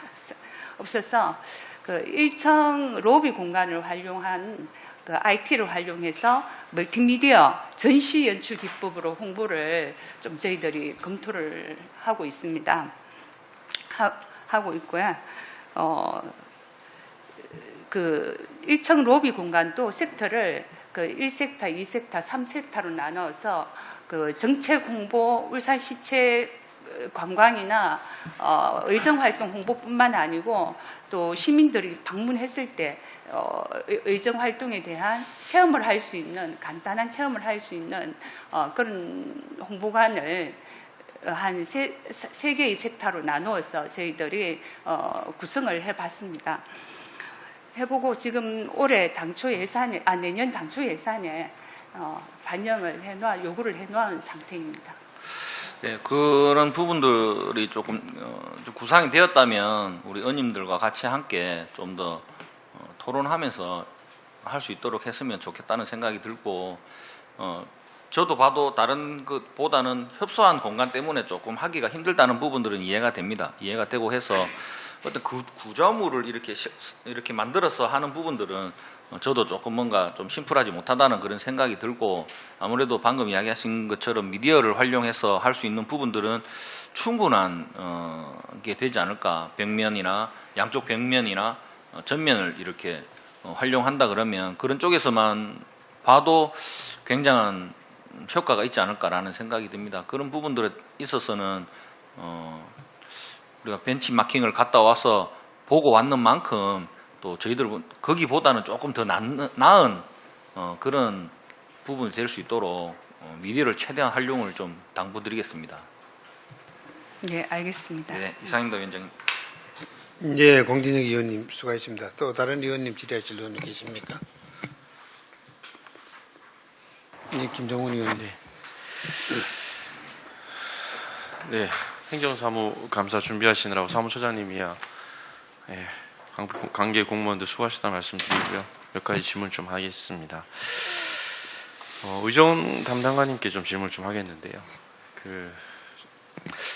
S4: 없어서 그 1층 로비 공간을 활용한 그 IT를 활용해서 멀티미디어 전시 연출 기법으로 홍보를 좀 저희들이 검토를 하고 있습니다. 하고 있고요. 그 1층 로비 공간도 섹터를 그 1섹터, 2섹터, 3섹터로 나눠서 그 정책 홍보, 울산시책 관광이나 의정활동 홍보뿐만 아니고 또 시민들이 방문했을 때 의정활동에 대한 체험을 할 수 있는 간단한 체험을 할 수 있는 그런 홍보관을 한 세 개의 섹터로 나누어서 저희들이 구성을 해봤습니다. 해보고 지금 올해 당초 예산에 내년 당초 예산에 반영을 요구를 해놓은 상태입니다.
S7: 네, 그런 부분들이 조금 구상이 되었다면 우리 의원님들과 같이 함께 좀 더 토론하면서 할 수 있도록 했으면 좋겠다는 생각이 들고 저도 봐도 다른 것보다는 협소한 공간 때문에 조금 하기가 힘들다는 부분들은 이해가 됩니다. 이해가 되고 해서 어떤 구조물을 이렇게 만들어서 하는 부분들은 저도 조금 뭔가 좀 심플하지 못하다는 그런 생각이 들고 아무래도 방금 이야기하신 것처럼 미디어를 활용해서 할 수 있는 부분들은 충분한 게 되지 않을까. 벽면이나 양쪽 벽면이나 전면을 이렇게 활용한다 그러면 그런 쪽에서만 봐도 굉장한 효과가 있지 않을까라는 생각이 듭니다. 그런 부분들에 있어서는 우리가 벤치마킹을 갔다 와서 보고 왔는 만큼 또 저희들은 거기보다는 조금 더 나은 그런 부분이 될 수 있도록 미디어를 최대한 활용을 좀 당부드리겠습니다.
S4: 네, 알겠습니다.
S7: 네, 이상입니다, 위원장님.
S1: 이제 공진혁 의원님 수고하셨습니다. 또 다른 의원님 질의하실 의원이 계십니까? 네, 김정훈 의원님.
S8: 네, 행정사무 감사 준비하시느라고 사무처장님이야 관계 공무원들 수고하셨다는 말씀드리고요. 몇 가지 질문 좀 하겠습니다. 의정 담당관님께 좀 질문 좀 하겠는데요.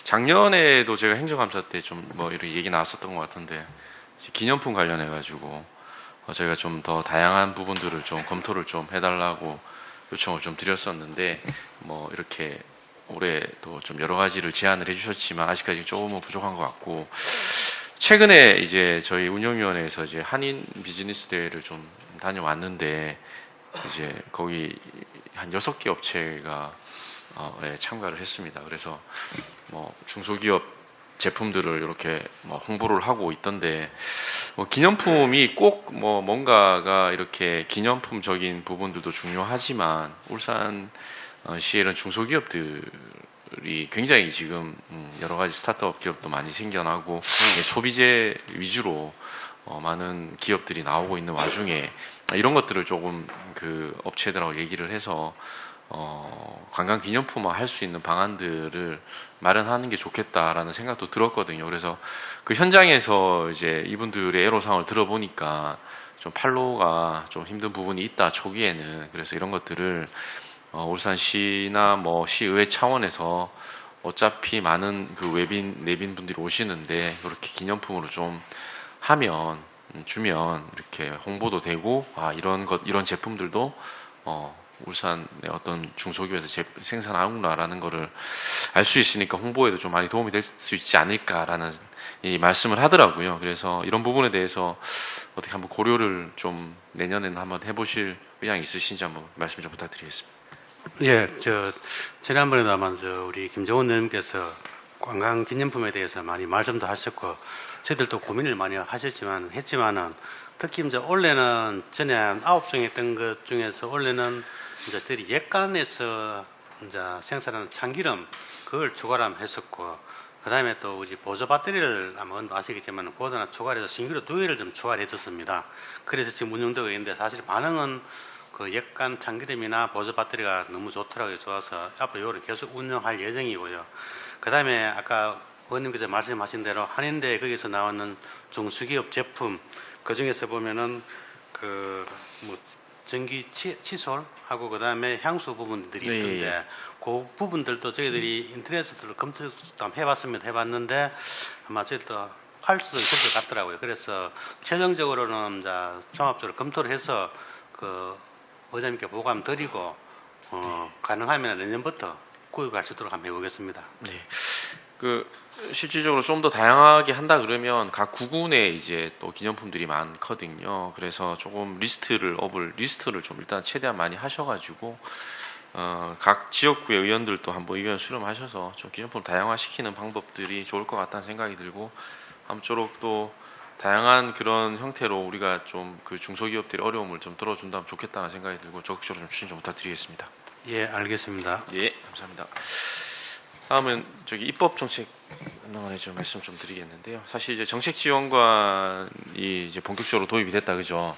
S8: 작년에도 제가 행정감사 때 좀 뭐 이런 얘기 나왔었던 것 같은데 기념품 관련해 가지고 저희가 좀 더 다양한 부분들을 좀 검토를 좀 해달라고 요청을 좀 드렸었는데 뭐 이렇게 올해도 좀 여러 가지를 제안을 해주셨지만 아직까지 조금은 부족한 것 같고 최근에 이제 저희 운영위원회에서 이제 한인 비즈니스 대회를 좀 다녀왔는데 이제 거기 한 6개 업체가 참가를 했습니다. 그래서 뭐 중소기업 제품들을 이렇게 뭐 홍보를 하고 있던데 기념품이 꼭 뭐 뭔가가 이렇게 기념품적인 부분들도 중요하지만 울산 시에 이런 중소기업들이 굉장히 지금 여러 가지 스타트업 기업도 많이 생겨나고 소비재 위주로 많은 기업들이 나오고 있는 와중에 이런 것들을 조금 그 업체들하고 얘기를 해서 관광 기념품화 할 수 있는 방안들을 마련하는 게 좋겠다라는 생각도 들었거든요. 그래서 그 현장에서 이제 이분들의 애로사항을 들어보니까 좀 판로가 좀 힘든 부분이 있다 초기에는. 그래서 이런 것들을 울산시나 뭐 시의회 차원에서 어차피 많은 그 내빈 분들이 오시는데 그렇게 기념품으로 좀 하면 주면 이렇게 홍보도 되고 이런 제품들도 울산의 어떤 중소기업에서 생산하는구나라는 거를 알 수 있으니까 홍보에도 좀 많이 도움이 될 수 있지 않을까라는 이 말씀을 하더라고요. 그래서 이런 부분에 대해서 어떻게 한번 고려를 좀 내년에는 한번 해보실 의향이 있으신지 한번 말씀 좀 부탁드리겠습니다.
S3: 예, 지난번에도 아마 우리 김정은 의원님께서 관광 기념품에 대해서 많이 말씀도 하셨고 저희들도 고민을 많이 했지만은 특히 이제 올해는 전에 9종 했던 것 중에서 올해는 이제 저희 옛간에서 이제 생산하는 참기름 그걸 추가로 했었고 그 다음에 또 우리 보조 배터리를 아마 아시겠지만 그거나 추가해서 신규로 2개를 좀 추가를 했었습니다. 그래서 지금 운영되고 있는데 사실 반응은 그 옛간 참기름이나 보조 배터리가 너무 좋더라고요. 좋아서 앞으로 이거를 계속 운영할 예정이고요. 그 다음에 아까 의원님께서 말씀하신 대로 한인대 거기서 나오는 중소기업 제품 그 중에서 보면은 그 뭐 전기 칫솔하고 그 다음에 향수 부분들이 있는데 그 부분들도 저희들이 인터넷으로 검토도 해봤는데 아마 저희도 할 수도 있을 것 같더라고요. 그래서 최종적으로는 이제 종합적으로 검토를 해서 그 의장님께 보고함 드리고 가능하면 내년부터 구입할 수 있도록 한번 해보겠습니다.
S8: 네. 실질적으로 좀 더 다양하게 한다 그러면 각 구군에 이제 또 기념품들이 많거든요. 그래서 조금 리스트를 좀 일단 최대한 많이 하셔가지고 각 지역구의 의원들도 한번 의견 수렴하셔서 좀 기념품 다양화시키는 방법들이 좋을 것 같다는 생각이 들고 아무쪼록 또 다양한 그런 형태로 우리가 좀 그 중소기업들의 어려움을 좀 들어준다면 좋겠다는 생각이 들고 적극적으로 좀 추진 좀 부탁드리겠습니다.
S3: 예, 알겠습니다.
S8: 예, 감사합니다. 다음은 입법정책 담당관에 좀 말씀 좀 드리겠는데요. 사실 이제 정책지원관이 이제 본격적으로 도입이 됐다, 그죠?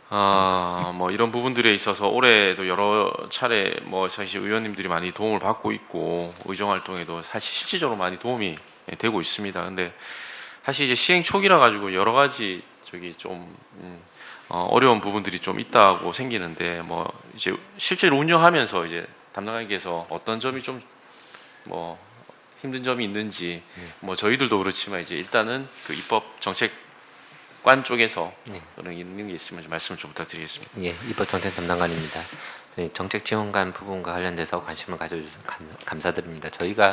S8: 뭐 이런 부분들에 있어서 올해도 여러 차례 뭐 사실 의원님들이 많이 도움을 받고 있고 의정활동에도 사실 실질적으로 많이 도움이 되고 있습니다. 근데 사실 이제 시행 초기라 가지고 여러 가지 좀 어려운 부분들이 좀 있다고 생기는데 뭐 이제 실제로 운영하면서 이제 담당관께서 어떤 점이 좀 뭐 힘든 점이 있는지 뭐 저희들도 그렇지만 이제 일단은 그 입법 정책관 쪽에서 그런 있는 게 있으면 좀 말씀을 좀 부탁드리겠습니다.
S6: 예, 입법 정책 담당관입니다. 정책 지원관 부분과 관련돼서 관심을 가져주셔서 감사드립니다. 저희가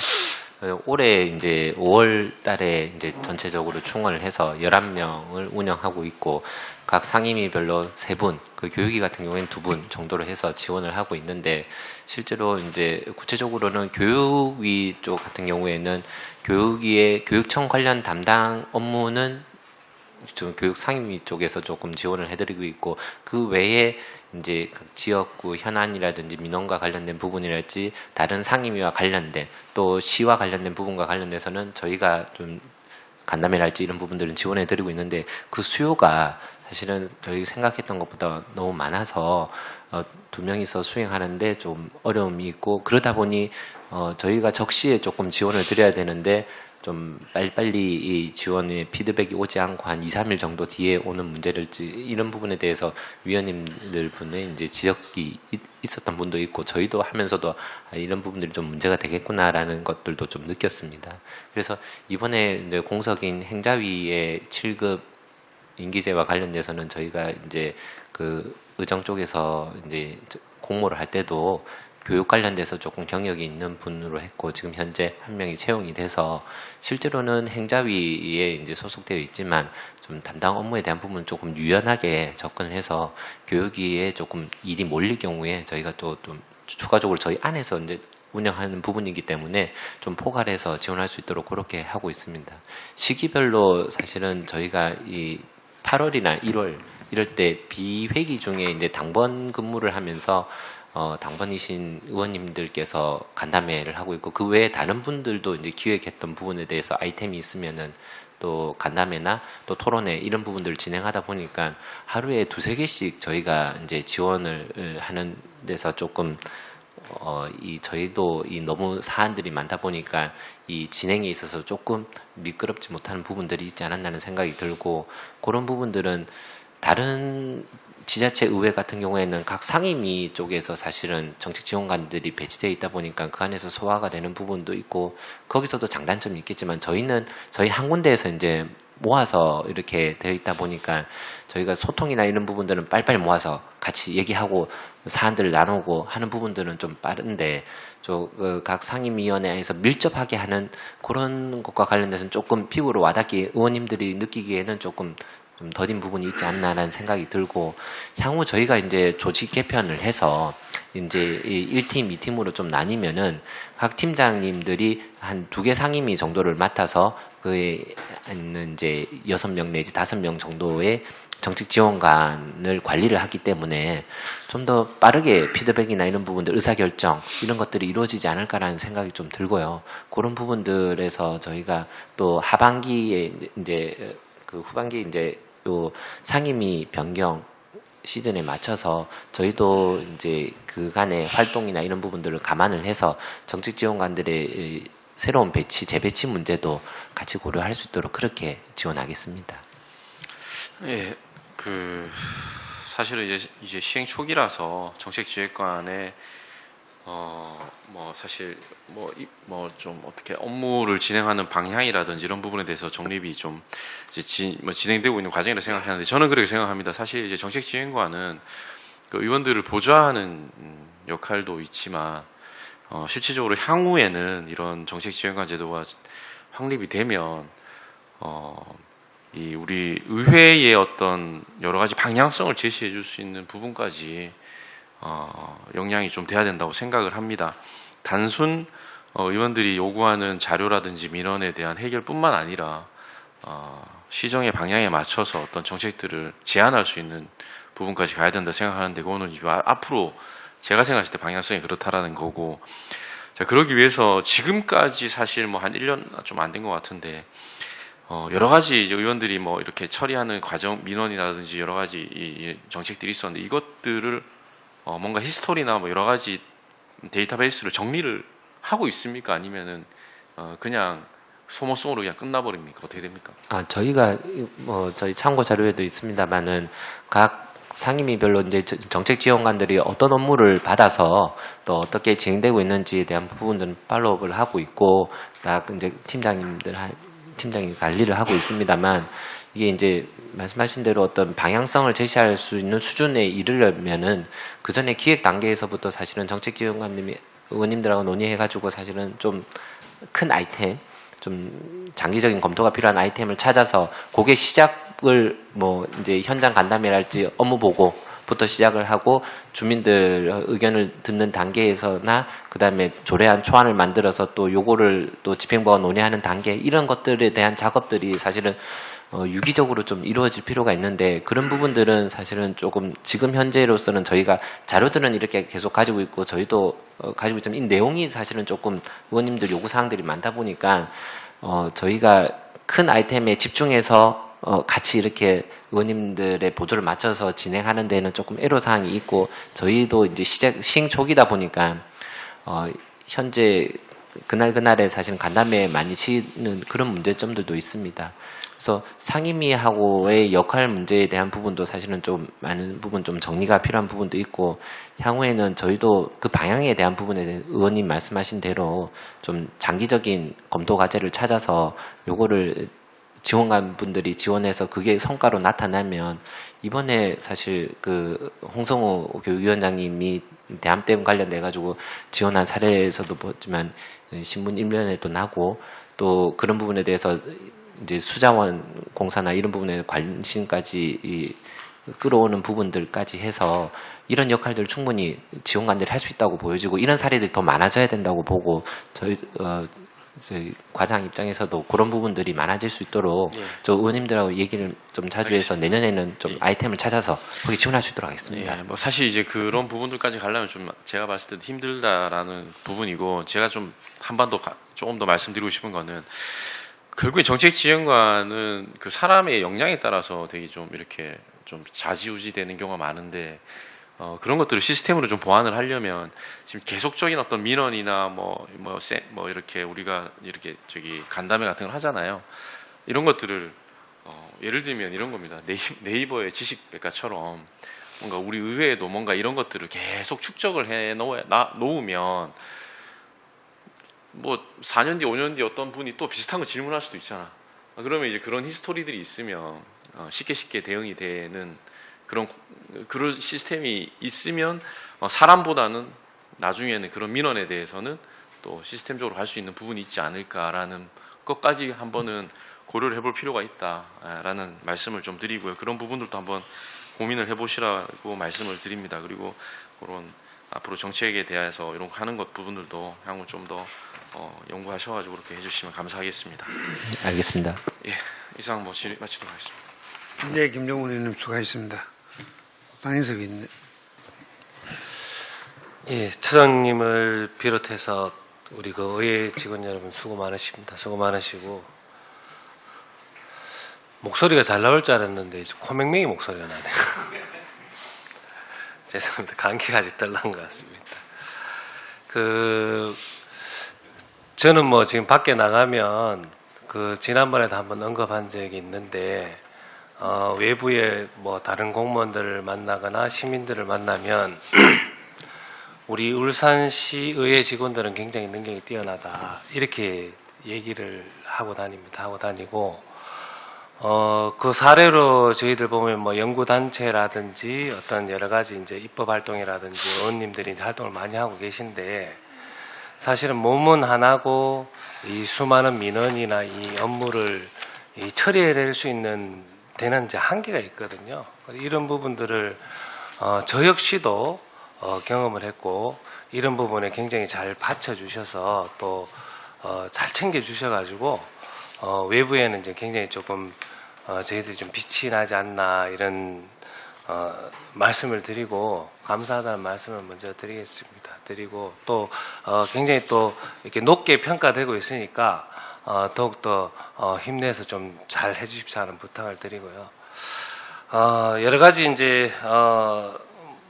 S6: 올해 이제 5월 달에 이제 전체적으로 충원을 해서 11명을 운영하고 있고 각 상임위별로 3분, 그 교육위 같은 경우에는 2분 정도로 해서 지원을 하고 있는데 실제로 이제 구체적으로는 교육위 쪽 같은 경우에는 교육위의 교육청 관련 담당 업무는 좀 교육 상임위 쪽에서 조금 지원을 해드리고 있고 그 외에 이제 각 지역구 현안이라든지 민원과 관련된 부분이랄지 다른 상임위와 관련된 또 시와 관련된 부분과 관련돼서는 저희가 좀 간담회랄지 이런 부분들은 지원해드리고 있는데 그 수요가 사실은 저희 생각했던 것보다 너무 많아서 2명이서 수행하는데 좀 어려움이 있고 그러다 보니 저희가 적시에 조금 지원을 드려야 되는데 좀 빨리빨리 이 지원의 피드백이 오지 않고 한 2, 3일 정도 뒤에 오는 문제를지 이런 부분에 대해서 위원님들 분의 이제 지적이 있었던 분도 있고 저희도 하면서도 이런 부분들이 좀 문제가 되겠구나라는 것들도 좀 느꼈습니다. 그래서 이번에 이제 공석인 행자위의 7급 임기제와 관련돼서는 저희가 이제 그 의정 쪽에서 이제 공모를 할 때도 교육 관련돼서 조금 경력이 있는 분으로 했고 지금 현재 1명이 채용이 돼서 실제로는 행자위에 이제 소속되어 있지만 좀 담당 업무에 대한 부분은 조금 유연하게 접근을 해서 교육위에 조금 일이 몰릴 경우에 저희가 또 좀 추가적으로 저희 안에서 이제 운영하는 부분이기 때문에 좀 포괄해서 지원할 수 있도록 그렇게 하고 있습니다. 시기별로 사실은 저희가 이 8월이나 1월 이럴 때 비회기 중에 이제 당번 근무를 하면서 당번이신 의원님들께서 간담회를 하고 있고 그 외에 다른 분들도 이제 기획했던 부분에 대해서 아이템이 있으면은 또 간담회나 또 토론회 이런 부분들을 진행하다 보니까 하루에 2-3개씩 저희가 이제 지원을 하는 데서 조금 저희도 이 너무 사안들이 많다 보니까 이 진행에 있어서 조금 미끄럽지 못하는 부분들이 있지 않았나는 생각이 들고 그런 부분들은 다른 지자체 의회 같은 경우에는 각 상임위 쪽에서 사실은 정책 지원관들이 배치되어 있다 보니까 그 안에서 소화가 되는 부분도 있고 거기서도 장단점이 있겠지만 저희는 저희 한 군데에서 이제 모아서 이렇게 되어 있다 보니까 저희가 소통이나 이런 부분들은 빨리빨리 모아서 같이 얘기하고 사안들을 나누고 하는 부분들은 좀 빠른데 각 상임위원회에서 밀접하게 하는 그런 것과 관련돼서는 조금 피부로 와닿게 의원님들이 느끼기에는 조금 좀 더딘 부분이 있지 않나라는 생각이 들고 향후 저희가 이제 조직 개편을 해서 이제 1팀, 2팀으로 좀 나뉘면은 각 팀장님들이 한 2개 상임위 정도를 맡아서 그에 있는 이제 6명 내지 5명 정도의 정책 지원관을 관리를 하기 때문에 좀 더 빠르게 피드백이나 이런 부분들, 의사결정 이런 것들이 이루어지지 않을까라는 생각이 좀 들고요. 그런 부분들에서 저희가 또 하반기에 이제 그 후반기 이제 또 상임위 변경 시즌에 맞춰서 저희도 이제 그간의 활동이나 이런 부분들을 감안을 해서 정책 지원관들의 새로운 배치, 재배치 문제도 같이 고려할 수 있도록 그렇게 지원하겠습니다.
S8: 예, 사실은 이제 시행 초기라서 정책기획관의 사실 좀 어떻게 업무를 진행하는 방향이라든지 이런 부분에 대해서 정립이 좀 이제 진행되고 있는 과정이라고 생각하는데 저는 그렇게 생각합니다. 사실 이제 정책지휘관은 그 의원들을 보좌하는 역할도 있지만 실질적으로 향후에는 이런 정책지휘관 제도가 확립이 되면 이 우리 의회의 어떤 여러 가지 방향성을 제시해 줄 수 있는 부분까지 역량이 좀 돼야 된다고 생각을 합니다. 단순 의원들이 요구하는 자료라든지 민원에 대한 해결뿐만 아니라 시정의 방향에 맞춰서 어떤 정책들을 제안할 수 있는 부분까지 가야 된다 생각하는데 그거는 앞으로 제가 생각했을 때 방향성이 그렇다라는 거고 자 그러기 위해서 지금까지 사실 한 1년 좀 안 된 것 같은데 여러 가지 이제 의원들이 이렇게 처리하는 과정 민원이라든지 여러 가지 이 정책들이 있었는데 이것들을 뭔가 히스토리나 여러 가지 데이터베이스를 정리를 하고 있습니까? 아니면은 그냥 소모성으로 그냥 끝나버립니까? 어떻게 됩니까?
S6: 저희가 저희 참고 자료에도 있습니다만은 각 상임위별로 이제 정책 지원관들이 어떤 업무를 받아서 또 어떻게 진행되고 있는지에 대한 부분들은 팔로우업을 하고 있고 딱 이제 팀장님 관리를 하고 있습니다만 이게 이제 말씀하신 대로 어떤 방향성을 제시할 수 있는 수준에 이르려면은 그 전에 기획 단계에서부터 사실은 정책 지원관님이 의원님들하고 논의해가지고 사실은 좀 큰 아이템, 좀 장기적인 검토가 필요한 아이템을 찾아서 그게 시작을 뭐 이제 현장 간담회랄지 업무 보고부터 시작을 하고 주민들 의견을 듣는 단계에서나 그다음에 조례안 초안을 만들어서 또 요거를 또 집행부와 논의하는 단계 이런 것들에 대한 작업들이 사실은 유기적으로 좀 이루어질 필요가 있는데 그런 부분들은 사실은 조금 지금 현재로서는 저희가 자료들은 이렇게 계속 가지고 있고 저희도 가지고 있지만 이 내용이 사실은 조금 의원님들 요구사항들이 많다 보니까 저희가 큰 아이템에 집중해서 같이 이렇게 의원님들의 보조를 맞춰서 진행하는 데는 조금 애로사항이 있고 저희도 이제 시행 초기다 보니까 현재 그날그날에 사실은 간담회에 많이 치는 그런 문제점들도 있습니다. 그래서 상임위하고의 역할 문제에 대한 부분도 사실은 좀 많은 부분 좀 정리가 필요한 부분도 있고 향후에는 저희도 그 방향에 대한 부분에 대해 의원님 말씀하신 대로 좀 장기적인 검토 과제를 찾아서 요거를 지원관 분들이 지원해서 그게 성과로 나타나면 이번에 사실 그 홍성호 교육위원장님이 대암댐 관련돼 가지고 지원한 사례에서도 보지만 신문 일면에도 나고 또 그런 부분에 대해서 이제 수자원 공사나 이런 부분에 관심까지 끌어오는 부분들까지 해서 이런 역할들을 충분히 지원관들이 할 수 있다고 보여지고 이런 사례들이 더 많아져야 된다고 보고 저희 과장 입장에서도 그런 부분들이 많아질 수 있도록 저 의원님들하고 얘기를 좀 자주 해서 내년에는 좀 아이템을 찾아서 거기 지원할 수 있도록 하겠습니다.
S8: 예, 뭐 사실 이제 그런 부분들까지 가려면 좀 제가 봤을 때도 힘들다라는 부분이고 제가 좀 한반도 조금 더 말씀드리고 싶은 거는 결국에 정책지원관은 그 사람의 역량에 따라서 되게 좀 이렇게 좀 좌지우지 되는 경우가 많은데 그런 것들을 시스템으로 좀 보완을 하려면 지금 계속적인 어떤 민원이나 뭐 이렇게 우리가 이렇게 간담회 같은 걸 하잖아요. 이런 것들을 예를 들면 이런 겁니다. 네이버의 지식백과처럼 뭔가 우리 의회에도 뭔가 이런 것들을 계속 축적을 해 놓으면 뭐 4년 뒤, 5년 뒤 어떤 분이 또 비슷한 거 질문할 수도 있잖아. 그러면 이제 그런 히스토리들이 있으면 쉽게 대응이 되는 그런 시스템이 있으면 사람보다는 나중에는 그런 민원에 대해서는 또 시스템적으로 할 수 있는 부분이 있지 않을까라는 것까지 한번은 고려를 해볼 필요가 있다라는 말씀을 좀 드리고요. 그런 부분들도 한번 고민을 해보시라고 말씀을 드립니다. 그리고 그런 앞으로 정책에 대해서 이런 거 하는 것 부분들도 향후 좀 더 연구하셔가지고 그렇게 해주시면 감사하겠습니다.
S6: 알겠습니다.
S8: 예, 이상 뭐 질의 마치도록 하겠습니다.
S1: 네, 김정훈 의원님 수고하셨습니다. 방인석 의원님.
S9: 예, 처장님을 비롯해서 우리 그 의회 직원 여러분 수고 많으십니다. 수고 많으시고 목소리가 잘 나올 줄 알았는데 코맹맹이 목소리가 나네요. 죄송합니다. 감기가 아직 덜 난 것 같습니다. 저는 뭐 지금 밖에 나가면 지난번에도 한번 언급한 적이 있는데 외부의 뭐 다른 공무원들을 만나거나 시민들을 만나면 우리 울산시 의회 직원들은 굉장히 능력이 뛰어나다 이렇게 얘기를 하고 다닙니다. 하고 다니고 그 사례로 저희들 보면 뭐 연구단체라든지 어떤 여러 가지 이제 입법 활동이라든지 의원님들이 이제 활동을 많이 하고 계신데 사실은 몸은 하나고 이 수많은 민원이나 이 업무를 처리해낼 수 있는 데는 이제 한계가 있거든요. 이런 부분들을 저 역시도 경험을 했고 이런 부분에 굉장히 잘 받쳐주셔서 또 잘 챙겨주셔가지고 외부에는 이제 굉장히 조금 저희들이 좀 빛이 나지 않나 이런 말씀을 드리고 감사하다는 말씀을 먼저 드리겠습니다. 드리고 또 굉장히 또 이렇게 높게 평가되고 있으니까 더욱더 힘내서 좀 잘 해주십사 하는 부탁을 드리고요. 여러 가지 이제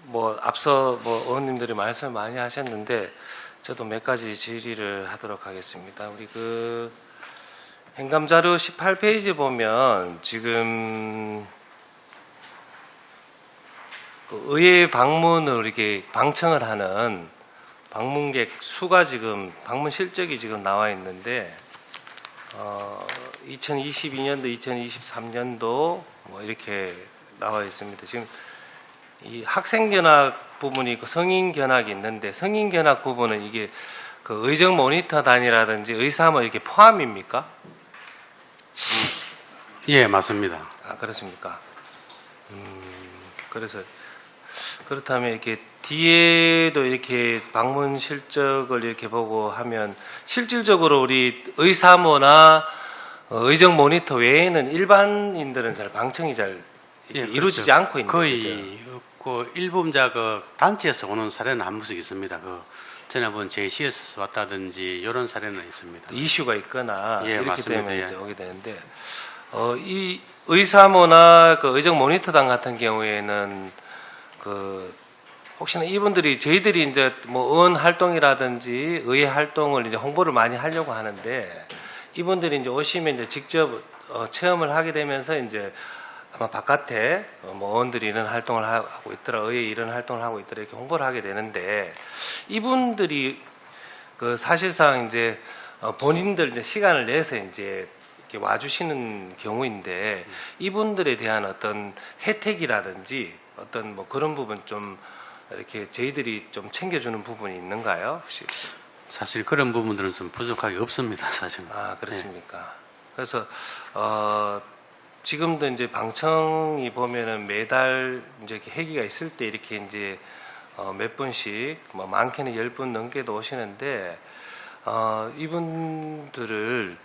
S9: 뭐 앞서 뭐 의원님들이 말씀 많이 하셨는데 저도 몇 가지 질의를 하도록 하겠습니다. 우리 행감자료 18페이지 보면 지금 의회 방문을 이렇게 방청을 하는 방문객 수가 지금 방문 실적이 지금 나와 있는데 2022년도, 2023년도 뭐 이렇게 나와 있습니다. 지금 이 학생 견학 부분이 있고 성인 견학이 있는데 성인 견학 부분은 이게 그 의정 모니터단이라든지 의사모 이렇게 포함입니까?
S3: 예, 맞습니다.
S9: 아, 그렇습니까? 그래서 그렇다면 이렇게 뒤에도 이렇게 방문 실적을 이렇게 보고 하면 실질적으로 우리 의사모나 의정 모니터 외에는 일반인들은 잘 방청이 잘 이렇게
S3: 예,
S9: 이루어지지
S3: 그렇죠.
S9: 않고 있는
S3: 거의
S9: 거죠.
S3: 없고 일부자 그 단체에서 오는 사례는 한 번씩 있습니다. 그 전에 한번 JC에서 왔다든지 이런 사례는 있습니다.
S9: 이슈가 있거나
S3: 예,
S9: 이렇게
S3: 맞습니다.
S9: 되면
S3: 예.
S9: 이제 오게 되는데 이 의사모나 그 의정 모니터단 같은 경우에는 그 혹시나 이분들이 저희들이 이제 뭐 의원 활동이라든지 의회 활동을 이제 홍보를 많이 하려고 하는데 이분들이 이제 오시면 이제 직접 체험을 하게 되면서 이제 아마 바깥에 뭐 의원들이 이런 활동을 하고 있더라, 의회 이런 활동을 하고 있더라 이렇게 홍보를 하게 되는데 이분들이 그 사실상 이제 본인들 이제 시간을 내서 이제 이렇게 와주시는 경우인데 이분들에 대한 어떤 혜택이라든지 어떤 뭐 그런 부분 좀 이렇게 저희들이 좀 챙겨주는 부분이 있는가요? 혹시?
S3: 사실 그런 부분들은 좀 부족하게 없습니다, 사실은.
S9: 아, 그렇습니까? 그래서 지금도 이제 방청이 보면은 매달 이제 이렇게 회기가 있을 때 이렇게 이제 몇 분씩 뭐 많게는 10분 넘게도 오시는데 이분들을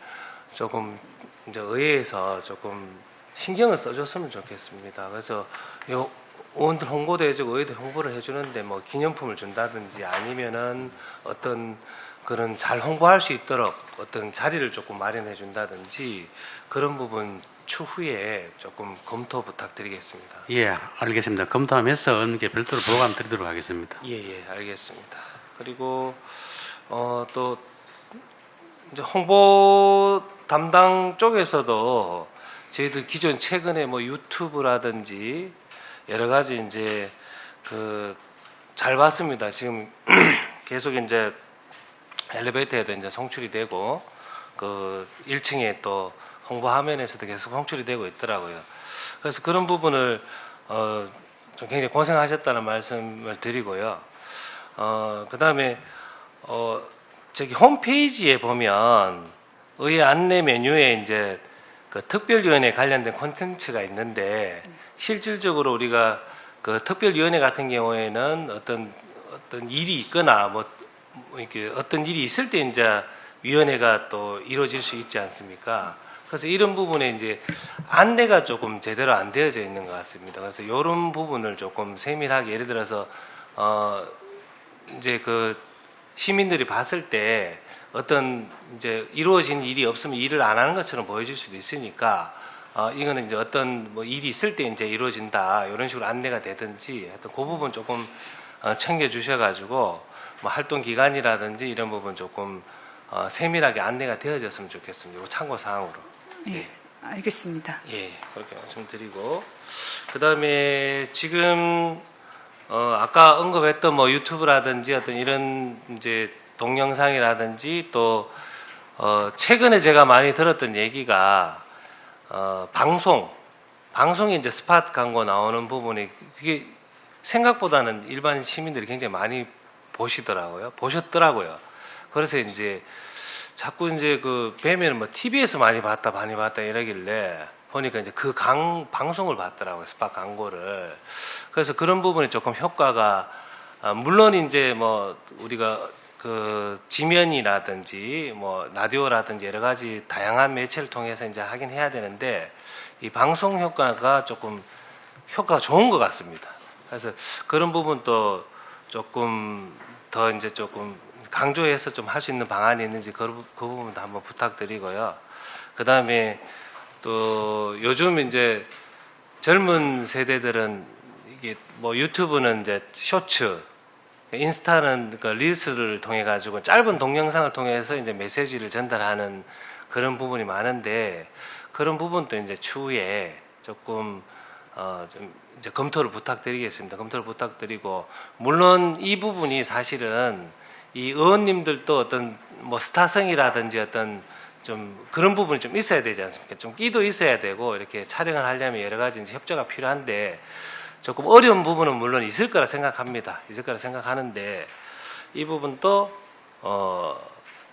S9: 조금 이제 의회에서 조금 신경을 써줬으면 좋겠습니다. 그래서 요 의원들 홍보도 해주고 의회도 홍보를 해주는데 뭐 기념품을 준다든지 아니면은 어떤 그런 잘 홍보할 수 있도록 어떤 자리를 조금 마련해 준다든지 그런 부분 추후에 조금 검토 부탁드리겠습니다.
S3: 예, 알겠습니다. 검토하면서 어느 게 별도로 보관 드리도록 하겠습니다.
S9: 예, 알겠습니다. 그리고 또 이제 홍보 담당 쪽에서도 저희들 기존 최근에 뭐 유튜브라든지 여러 가지 이제 그 잘 봤습니다. 지금 계속 이제 엘리베이터에도 이제 송출이 되고 그 1층에 또 홍보 화면에서도 계속 송출이 되고 있더라고요. 그래서 그런 부분을 좀 굉장히 고생하셨다는 말씀을 드리고요. 그다음에 저기 홈페이지에 보면 의회 안내 메뉴에 이제 그 특별위원회 관련된 콘텐츠가 있는데 실질적으로 우리가 그 특별위원회 같은 경우에는 어떤 일이 있거나 뭐 이렇게 어떤 일이 있을 때 이제 위원회가 또 이루어질 수 있지 않습니까? 그래서 이런 부분에 이제 안내가 조금 제대로 안 되어져 있는 것 같습니다. 그래서 이런 부분을 조금 세밀하게 예를 들어서 이제 그 시민들이 봤을 때 어떤 이제 이루어진 일이 없으면 일을 안 하는 것처럼 보여질 수도 있으니까 이거는 이제 어떤 뭐 일이 있을 때 이제 이루어진다 이런 식으로 안내가 되든지 하여튼 그 부분 조금 챙겨 주셔가지고 뭐 활동 기간이라든지 이런 부분 조금 세밀하게 안내가 되어졌으면 좋겠습니다. 이거 참고 사항으로.
S4: 예, 알겠습니다.
S9: 예, 그렇게 말씀드리고 그다음에 지금 아까 언급했던 뭐 유튜브라든지 어떤 이런 이제 동영상이라든지 또 최근에 제가 많이 들었던 얘기가 방송에 이제 스팟 광고 나오는 부분이 그게 생각보다는 일반 시민들이 굉장히 많이 보셨더라고요. 그래서 이제 자꾸 이제 그 뵈면 뭐 TV에서 많이 봤다 이러길래 보니까 이제 그 방송을 봤더라고요. 스팟 광고를. 그래서 그런 부분이 조금 효과가 물론 이제 뭐 우리가 그 지면이라든지 뭐 라디오라든지 여러 가지 다양한 매체를 통해서 이제 하긴 해야 되는데 이 방송 효과가 조금 효과가 좋은 것 같습니다. 그래서 그런 부분도 조금 더 이제 조금 강조해서 좀 할 수 있는 방안이 있는지 그 부분도 한번 부탁드리고요. 그 다음에 또 요즘 이제 젊은 세대들은 이게 뭐 유튜브는 이제 쇼츠, 인스타는 그 릴스를 통해 가지고 짧은 동영상을 통해서 이제 메시지를 전달하는 그런 부분이 많은데 그런 부분도 이제 추후에 조금 좀 이제 검토를 부탁드리겠습니다. 검토를 부탁드리고 물론 이 부분이 사실은 이 의원님들도 어떤 뭐 스타성이라든지 어떤 좀 그런 부분이 좀 있어야 되지 않습니까? 좀 끼도 있어야 되고 이렇게 촬영을 하려면 여러 가지 이제 협조가 필요한데 조금 어려운 부분은 물론 있을 거라 생각합니다. 있을 거라 생각하는데 이 부분도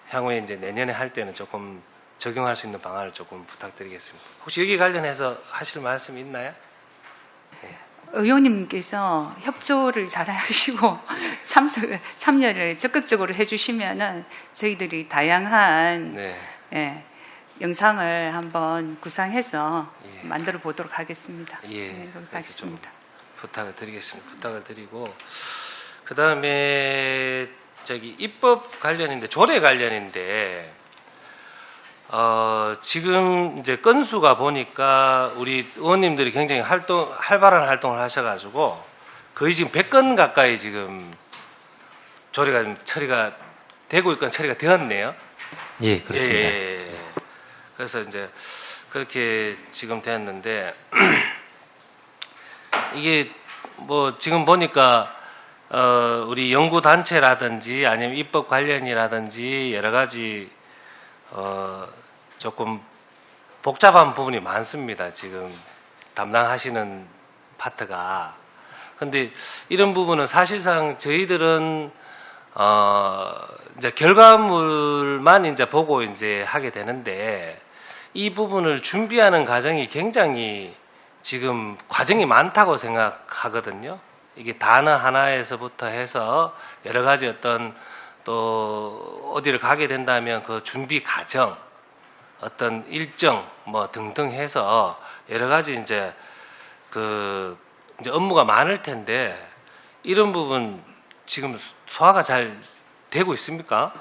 S9: 향후에 이제 내년에 할 때는 조금 적용할 수 있는 방안을 조금 부탁드리겠습니다. 혹시 여기 관련해서 하실 말씀이 있나요?
S4: 의원님께서 협조를 잘 하시고 참여를 적극적으로 해주시면은 저희들이 다양한
S9: 네.
S4: 예, 영상을 한번 구상해서 만들어 보도록 하겠습니다.
S9: 예.
S4: 네, 그렇게 하겠습니다.
S9: 부탁을 드리겠습니다. 부탁을 드리고 그 다음에 저기 입법 관련인데 조례 관련인데 지금 이제 건수가 보니까 우리 의원님들이 굉장히 활발한 활동을 하셔가지고 거의 지금 100건 가까이 지금 조례가 좀 처리가 되고 있거나 처리가 되었네요.
S6: 예, 그렇습니다.
S9: 예. 그래서 이제 그렇게 지금 되었는데 이게 뭐 지금 보니까 우리 연구 단체라든지 아니면 입법 관련이라든지 여러 가지 조금 복잡한 부분이 많습니다. 지금 담당하시는 파트가. 근데 이런 부분은 사실상 저희들은 이제 결과물만 이제 보고 이제 하게 되는데 이 부분을 준비하는 과정이 굉장히 지금 과정이 많다고 생각하거든요. 이게 단어 하나에서부터 해서 여러 가지 어떤 또 어디를 가게 된다면 그 준비 과정, 어떤 일정 뭐 등등 해서 여러 가지 이제 이제 업무가 많을 텐데 이런 부분 지금 소화가 잘 되고 있습니까?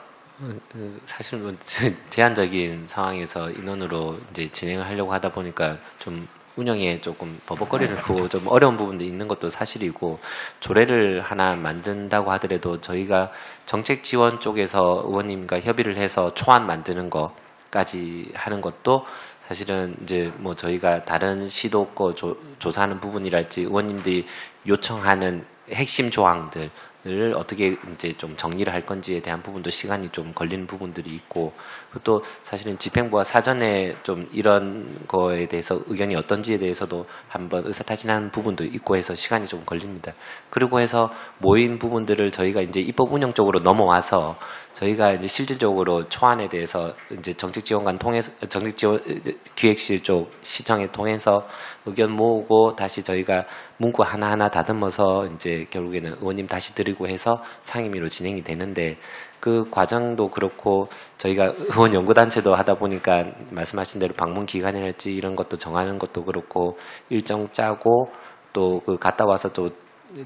S6: 사실 뭐 제한적인 상황에서 인원으로 이제 진행을 하려고 하다 보니까 좀 운영에 조금 버벅거리고 좀 어려운 부분도 있는 것도 사실이고 조례를 하나 만든다고 하더라도 저희가 정책 지원 쪽에서 의원님과 협의를 해서 초안 만드는 것까지 하는 것도 사실은 이제 뭐 저희가 다른 시도 거 조사하는 부분이랄지 의원님들이 요청하는 핵심 조항들 을 어떻게 이제 좀 정리를 할 건지에 대한 부분도 시간이 좀 걸리는 부분들이 있고 또 사실은 집행부가 사전에 좀 이런 거에 대해서 의견이 어떤지에 대해서도 한번 의사타진하는 부분도 있고 해서 시간이 좀 걸립니다. 그리고 해서 모인 부분들을 저희가 이제 입법 운영 쪽으로 넘어와서 저희가 이제 실질적으로 초안에 대해서 이제 정책지원관 통해서 정책기획실 쪽 시청에 통해서 의견 모으고 다시 저희가 문구 하나하나 다듬어서 이제 결국에는 의원님 다시 드리고 해서 상임위로 진행이 되는데 그 과정도 그렇고 저희가 의원 연구단체도 하다 보니까 말씀하신 대로 방문 기간이랄지 이런 것도 정하는 것도 그렇고 일정 짜고 또 그 갔다 와서 또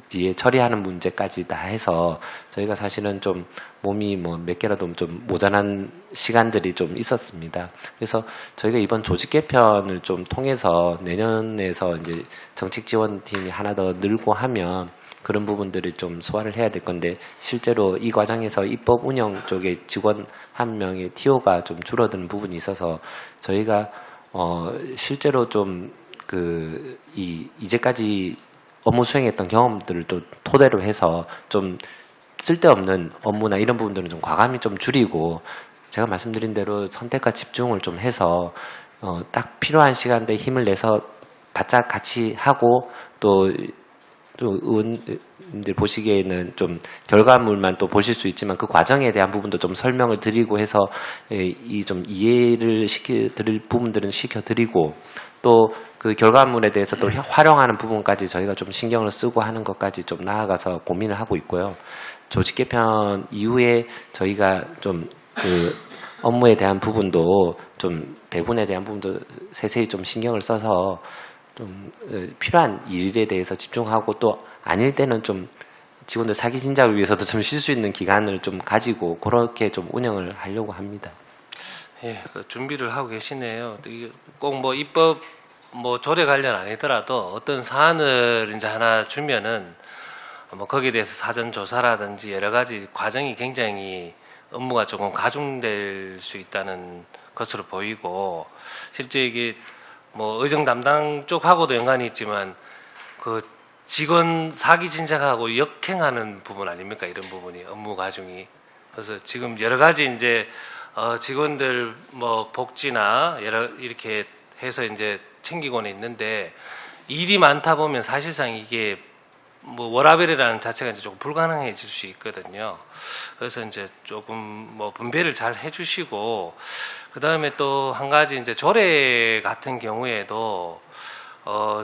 S6: 뒤에 처리하는 문제까지 다 해서 저희가 사실은 좀 몸이 뭐 몇 개라도 좀 모자란 시간들이 좀 있었습니다. 그래서 저희가 이번 조직 개편을 좀 통해서 내년에서 이제 정책 지원팀이 하나 더 늘고 하면 그런 부분들을 좀 소화를 해야 될 건데 실제로 이 과정에서 입법 운영 쪽에 직원 한 명의 TO가 좀 줄어드는 부분이 있어서 저희가 실제로 좀 이제까지 업무 수행했던 경험들을 또 토대로 해서 좀 쓸데없는 업무나 이런 부분들은 좀 과감히 좀 줄이고 제가 말씀드린 대로 선택과 집중을 좀 해서 딱 필요한 시간대에 힘을 내서 바짝 같이 하고 또 의원님들 보시기에는 좀 결과물만 또 보실 수 있지만 그 과정에 대한 부분도 좀 설명을 드리고 해서 이 좀 이해를 시켜드릴 부분들은 시켜드리고 또 그 결과물에 대해서 또 활용하는 부분까지 저희가 좀 신경을 쓰고 하는 것까지 좀 나아가서 고민을 하고 있고요. 조직 개편 이후에 저희가 좀 그 업무에 대한 부분도 좀 배분에 대한 부분도 세세히 좀 신경을 써서 좀 필요한 일에 대해서 집중하고 또 아닐 때는 좀 직원들 사기 진작을 위해서도 좀 쉴 수 있는 기간을 좀 가지고 그렇게 좀 운영을 하려고 합니다.
S9: 예, 준비를 하고 계시네요. 꼭 뭐 입법 뭐 조례 관련 아니더라도 어떤 사안을 이제 하나 주면은 뭐 거기에 대해서 사전 조사라든지 여러 가지 과정이 굉장히 업무가 조금 가중될 수 있다는 것으로 보이고 실제 이게 뭐 의정 담당 쪽하고도 연관이 있지만 그 직원 사기 진작하고 역행하는 부분 아닙니까? 이런 부분이 업무 가중이. 그래서 지금 여러 가지 이제 직원들 뭐 복지나 이렇게 해서 이제 챙기고는 있는데 일이 많다 보면 사실상 이게 뭐 워라밸이라는 자체가 이제 조금 불가능해질 수 있거든요. 그래서 이제 조금 뭐 분배를 잘 해주시고, 그 다음에 또 한 가지 이제 조례 같은 경우에도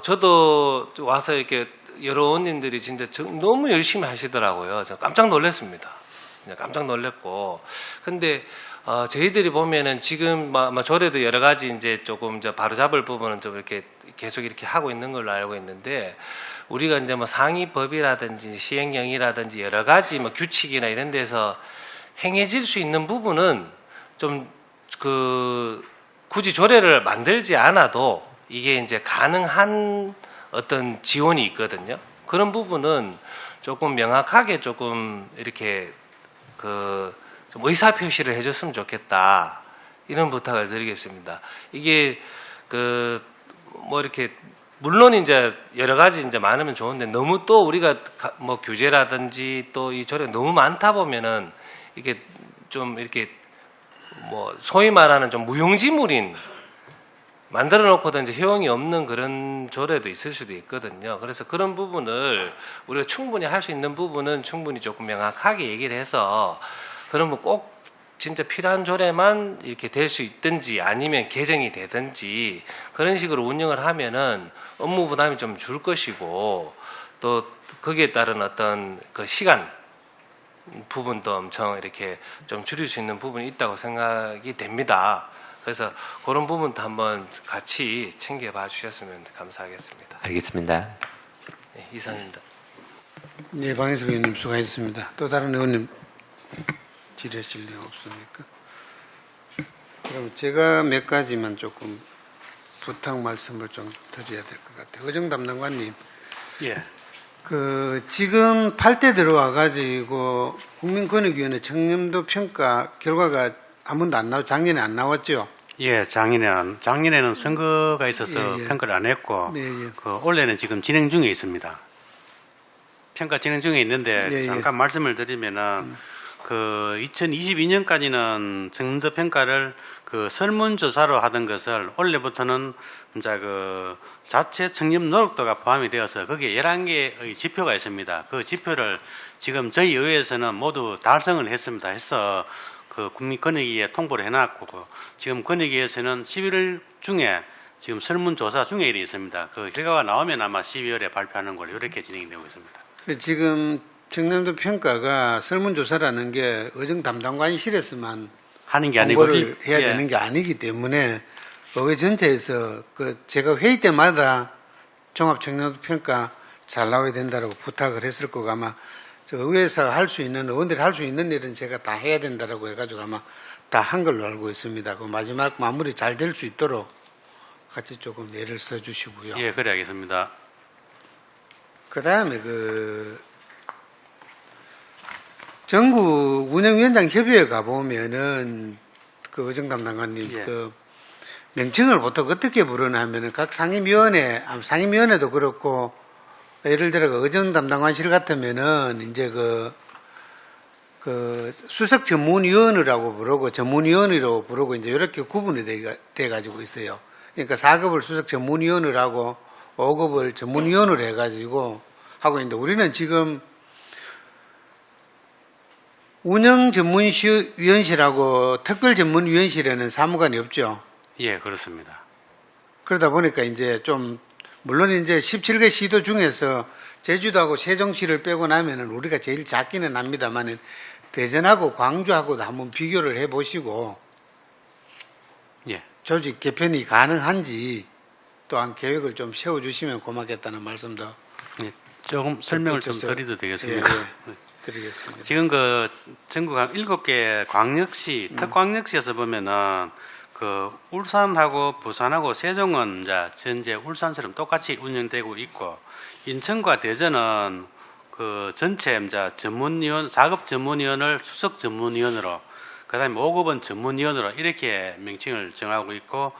S9: 저도 와서 이렇게 여러 의원님들이 진짜 너무 열심히 하시더라고요. 저 깜짝 놀랐습니다. 그냥 깜짝 놀랐고, 근데 저희들이 보면은 지금 조례도 여러 가지 이제 조금 이제 바로잡을 부분은 좀 이렇게 계속 이렇게 하고 있는 걸로 알고 있는데, 우리가 이제 뭐 상위법이라든지 시행령이라든지 여러 가지 뭐 규칙이나 이런 데서 행해질 수 있는 부분은 좀 굳이 조례를 만들지 않아도 이게 이제 가능한 어떤 지원이 있거든요. 그런 부분은 조금 명확하게 조금 이렇게 좀 의사 표시를 해줬으면 좋겠다, 이런 부탁을 드리겠습니다. 이게 뭐 이렇게 물론 이제 여러 가지 이제 많으면 좋은데, 너무 또 우리가 뭐 규제라든지 또 이 조례가 너무 많다 보면은 이게 좀 이렇게 뭐 소위 말하는 좀 무용지물인, 만들어 놓고도 이제 효용이 없는 그런 조례도 있을 수도 있거든요. 그래서 그런 부분을 우리가 충분히 할 수 있는 부분은 충분히 조금 명확하게 얘기를 해서, 그러면 꼭 진짜 필요한 조례만 이렇게 될 수 있든지 아니면 개정이 되든지 그런 식으로 운영을 하면은 업무 부담이 좀 줄 것이고, 또 거기에 따른 어떤 그 시간 부분도 엄청 이렇게 좀 줄일 수 있는 부분이 있다고 생각이 됩니다. 그래서 그런 부분도 한번 같이 챙겨봐 주셨으면 감사하겠습니다.
S6: 알겠습니다.
S9: 네, 이상입니다.
S1: 네, 방해섭 의원님 수고하셨습니다. 또 다른 의원님 질의하실 일 없습니까? 그럼 제가 몇 가지만 조금 부탁 말씀을 좀 드려야 될 것 같아요. 의정 담당관님,
S3: 예.
S1: 지금 8대 들어와 가지고 국민권익위원회 청렴도 평가 결과가 한 번도 안 작년에 안 나왔죠?
S3: 예, 작년에는 선거가 있어서
S1: 예, 예.
S3: 평가를 안 했고,
S1: 네, 예.
S3: 올해는 지금 진행 중에 있습니다. 평가 진행 중에 있는데,
S1: 예, 예.
S3: 잠깐 말씀을 드리면은, 2022년까지는 청렴도 평가를 설문조사로 하던 것을 올해부터는 이제 자체 청렴 노력도가 포함이 되어서 거기에 11개의 지표가 있습니다. 그 지표를 지금 저희 의회에서는 모두 달성을 했습니다. 해서 국민권익위에 통보를 해놨고, 지금 권익위에서는 11월 중에 지금 설문조사 중에 일이 있습니다. 그 결과가 나오면 아마 12월에 발표하는 걸로 이렇게 진행이 되고 있습니다.
S1: 지금 청렴도 평가가 설문조사라는 게 의정 담당관실에서만
S3: 하는 게 아니고
S1: 공고를 해야
S3: 예.
S1: 되는 게 아니기 때문에 의회 전체에서 제가 회의 때마다 종합청렴도 평가 잘 나와야 된다고 부탁을 했을 거고, 아마 의회에서 할 수 있는, 의원들이 할 수 있는 일은 제가 다 해야 된다고 해가지고 아마 다 한 걸로 알고 있습니다. 그 마지막 마무리 잘 될 수 있도록 같이 조금 예를 써 주시고요.
S3: 예, 그래 알겠습니다.
S1: 그 다음에 전국 운영위원장 협의회 가보면은 의정 담당관님
S3: 예.
S1: 명칭을 보통 어떻게 부르나 하면은 각 상임위원회도 그렇고, 예를 들어 의정 담당관실 같으면은 이제 수석 전문위원이라고 부르고 전문위원이라고 부르고 이제 이렇게 구분이 돼 가지고 있어요. 그러니까 4급을 수석 전문위원이라고 5급을 전문위원으로 해가지고 하고 있는데, 우리는 지금 운영전문위원실하고 특별전문위원실에는 사무관이 없죠.
S3: 예, 그렇습니다.
S1: 그러다 보니까 이제 좀, 물론 이제 17개 시도 중에서 제주도하고 세종시를 빼고 나면은 우리가 제일 작기는 합니다만, 대전하고 광주하고도 한번 비교를 해 보시고,
S3: 예.
S1: 조직 개편이 가능한지 또한 계획을 좀 세워주시면 고맙겠다는 말씀도
S3: 예, 조금 설명을 좀 드려도 되겠습니까?
S1: 예, 드리겠습니다.
S3: 지금 전국 한 7개 광역시, 특광역시에서 보면은 울산하고 부산하고 세종은 이제 전제 울산처럼 똑같이 운영되고 있고, 인천과 대전은 전체 이제 전문위원, 4급 전문위원을 수석 전문위원으로, 그 다음에 5급은 전문위원으로 이렇게 명칭을 정하고 있고,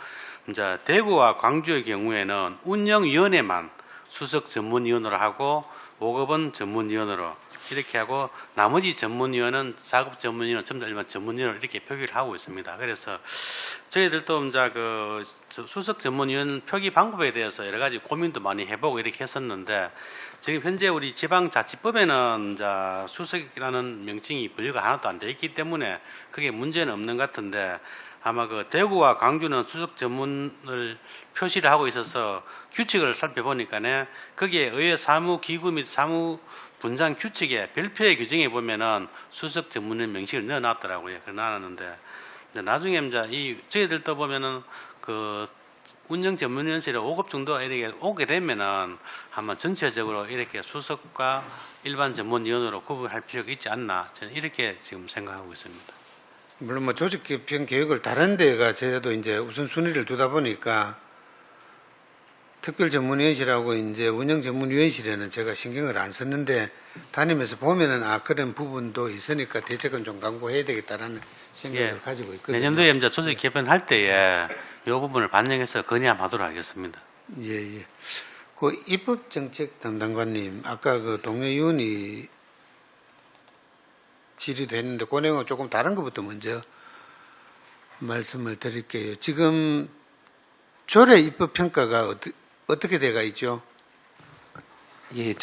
S3: 이제 대구와 광주의 경우에는 운영위원회만 수석 전문위원으로 하고 5급은 전문위원으로, 이렇게 하고 나머지 전문위원은 작업 전문위원, 전부 다 일반 전문위원 이렇게 표기를 하고 있습니다. 그래서 저희들도 이제 그 수석 전문위원 표기 방법에 대해서 여러 가지 고민도 많이 해보고 이렇게 했었는데 지금 현재 우리 지방자치법에는 이제 수석이라는 명칭이 분류가 하나도 안 돼 있기 때문에 그게 문제는 없는 것 같은데 아마 그 대구와 광주는 수석 전문을 표시를 하고 있어서 규칙을 살펴보니까네 거기에 의회 사무기구 및 사무 분장 규칙에 별표의 규정에 보면은 수석 전문의 명식을 넣어놨더라고요. 그래 놨는데 나중에 이제 이 저희들도 보면은 그 운영 전문위원실에 5급 정도 이렇게 오게 되면은 한번 전체적으로 이렇게 수석과 일반 전문위원으로 구분할 필요가 있지 않나 저는 이렇게 지금 생각하고 있습니다.
S1: 물론 뭐 조직 개편 계획을 다른 데가 저도 이제 우선순위를 두다 보니까 특별 전문위원실하고 이제 운영 전문위원실에는 제가 신경을 안 썼는데 다니면서 보면은 그런 부분도 있으니까 대책은 좀 강구해야 되겠다라는 생각을 가지고 있거든요.
S3: 내년도에 이제 조직 개편할 때에 이 부분을 반영해서 건의하도록 하겠습니다.
S1: 예. 그 입법정책 담당관님, 아까 그 동료 의원이 질의도 했는데 그 내용은 조금 다른 것부터 먼저 말씀을 드릴게요. 지금 조례 입법 평가가 어떻게 돼가 있죠?
S6: 예,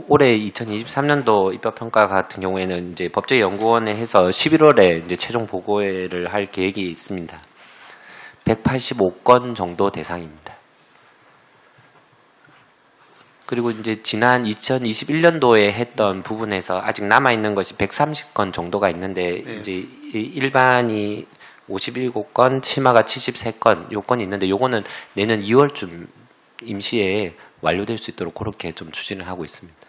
S6: 올해 2023년도 입법 평가 같은 경우에는 이제 법제연구원에 해서 11월에 이제 최종 보고회를 할 계획이 있습니다. 185건 정도 대상입니다. 그리고 이제 지난 2021년도에 했던 부분에서 아직 남아 있는 것이 130건 정도가 있는데
S1: 네.
S6: 이제 일반이 57건, 치마가 73건 요건이 있는데 요거는 내년 2월쯤 임시에 완료될 수 있도록 그렇게 좀 추진을 하고 있습니다.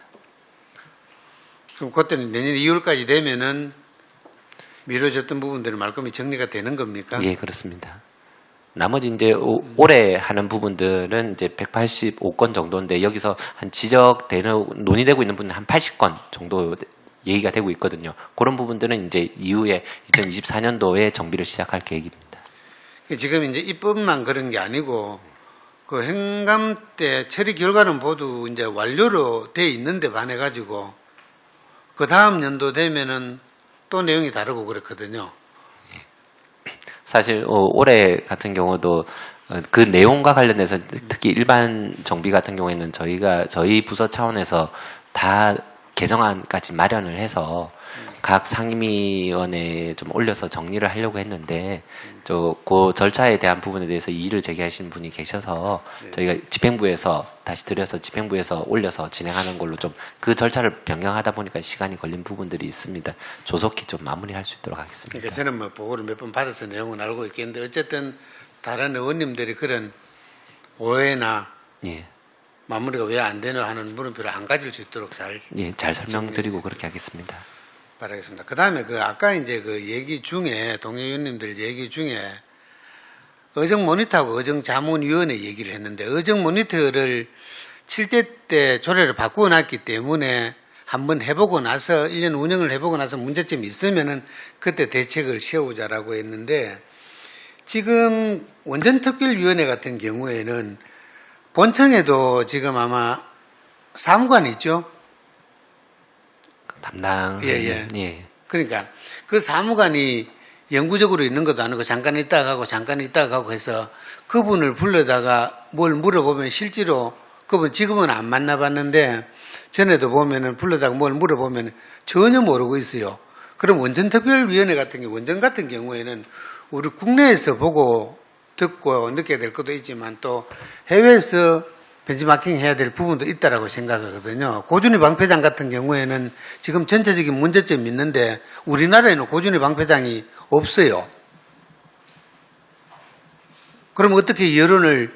S1: 그럼 그때는 내년 2월까지 되면은 미뤄졌던 부분들은 말끔히 정리가 되는 겁니까?
S6: 예, 그렇습니다. 나머지 이제 올해 하는 부분들은 이제 185건 정도인데 여기서 한 논의되고 있는 부분은 한 80건 정도 얘기가 되고 있거든요. 그런 부분들은 이제 이후에 2024년도에 정비를 시작할 계획입니다.
S1: 지금 이제 입법만 그런 게 아니고 그 행감 때 처리 결과는 모두 이제 완료로 돼 있는데 반해 가지고 그 다음 연도 되면은 또 내용이 다르고 그렇거든요.
S6: 사실 올해 같은 경우도 그 내용과 관련해서 특히 일반 정비 같은 경우에는 저희 부서 차원에서 다 개정안까지 마련을 해서 각 상임위원회에 좀 올려서 정리를 하려고 했는데 그 절차에 대한 부분에 대해서 이의를 제기하신 분이 계셔서 저희가 집행부에서 다시 들여서 집행부에서 올려서 진행하는 걸로 좀 그 절차를 변경하다 보니까 시간이 걸린 부분들이 있습니다. 조속히 좀 마무리할 수 있도록 하겠습니다.
S1: 그러니까 저는 뭐 보고를 몇 번 받아서 내용은 알고 있겠는데 어쨌든 다른 의원님들이 그런 오해나
S6: 예.
S1: 마무리가 왜 안 되나 하는 물음표를 안 가질 수 있도록
S6: 잘 설명드리고 그렇게 하겠습니다.
S1: 바라겠습니다. 그 다음에 아까 이제 그 얘기 중에, 동료 의원님들 얘기 중에 의정 모니터하고 의정 자문위원회 얘기를 했는데 의정 모니터를 7대 때 조례를 바꾸어 놨기 때문에 한번 해보고 나서 1년 운영을 해보고 나서 문제점이 있으면은 그때 대책을 세우자라고 했는데 지금 원전특별위원회 같은 경우에는 본청에도 지금 아마 사무관이 있죠?
S6: 담당.
S1: 예. 그러니까 그 사무관이 영구적으로 있는 것도 아니고 잠깐 있다가 가고 잠깐 있다가 가고 해서 그분을 불러다가 뭘 물어보면 실제로 그분 지금은 안 만나봤는데 전에도 보면은 불러다가 뭘 물어보면 전혀 모르고 있어요. 그럼 원전특별위원회 같은 경우, 원전 같은 경우에는 우리 국내에서 보고 듣고 느껴야 될 것도 있지만 또 해외에서 벤치마킹 해야 될 부분도 있다라고 생각하거든요. 고준희 방패장 같은 경우에는 지금 전체적인 문제점이 있는데 우리나라에는 고준희 방패장이 없어요. 그럼 어떻게 여론을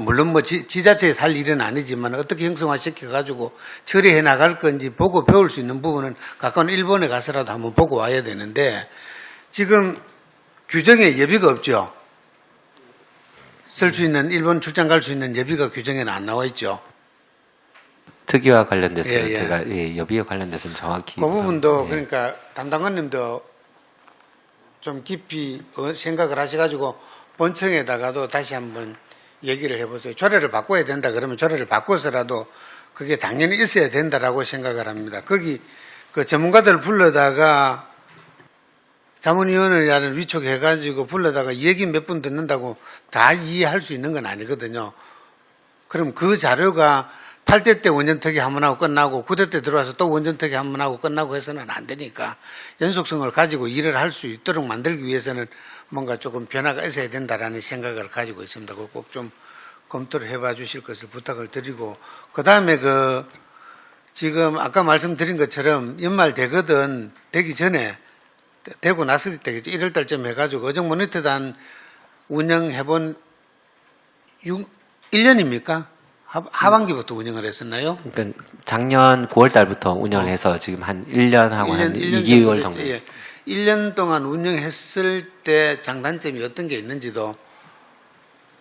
S1: 물론 뭐 지자체에서 할 일은 아니지만 어떻게 형성화시켜가지고 처리해 나갈 건지 보고 배울 수 있는 부분은 가까운 일본에 가서라도 한번 보고 와야 되는데 지금 규정에 여비가 없죠. 쓸 수 있는 일본 출장 갈 수 있는 여비가 규정에는 안 나와 있죠.
S6: 특위와 관련돼서
S1: 예.
S6: 제가 여비와 관련돼서는 정확히
S1: 그 부분도 그러니까 담당관님도 좀 깊이 생각을 하셔가지고 본청에다가도 다시 한번 얘기를 해보세요. 조례를 바꿔야 된다 그러면 조례를 바꿔서라도 그게 당연히 있어야 된다라고 생각을 합니다. 거기 그 전문가들 불러다가 자문위원회라는 위촉해가지고 불러다가 얘기 몇 분 듣는다고 다 이해할 수 있는 건 아니거든요. 그럼 그 자료가 8대 때 원전특위 한 번 하고 끝나고 9대 때 들어와서 또 원전특위 한 번 하고 끝나고 해서는 안 되니까 연속성을 가지고 일을 할 수 있도록 만들기 위해서는 뭔가 조금 변화가 있어야 된다라는 생각을 가지고 있습니다. 꼭 좀 검토를 해봐 주실 것을 부탁을 드리고, 그 다음에 지금 아까 말씀드린 것처럼 연말 되기 전에 되고 났을 때 1월 달쯤 해가지고 어정 모니터단 운영해본 1년입니까? 하반기부터 운영을 했었나요?
S6: 그러니까 작년 9월 달부터 운영을 해서 지금 한 1년하고 한 2개월 정도
S1: 예. 1년 동안 운영했을 때 장단점이 어떤 게 있는지도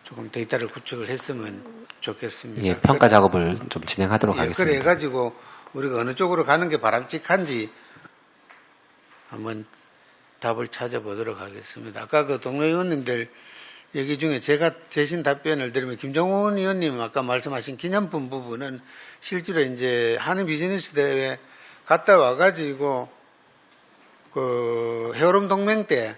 S1: 조금 데이터를 구축을 했으면 좋겠습니다.
S6: 예, 평가 작업을 좀 진행하도록
S1: 그래
S6: 하겠습니다.
S1: 해가지고 우리가 어느 쪽으로 가는 게 바람직한지 한번 답을 찾아보도록 하겠습니다. 아까 그 동료 의원님들 얘기 중에 제가 대신 답변을 드리면 김정훈 의원님 아까 말씀하신 기념품 부분은 실제로 이제 한인 비즈니스 대회 갔다 와가지고 그 해오름 동맹 때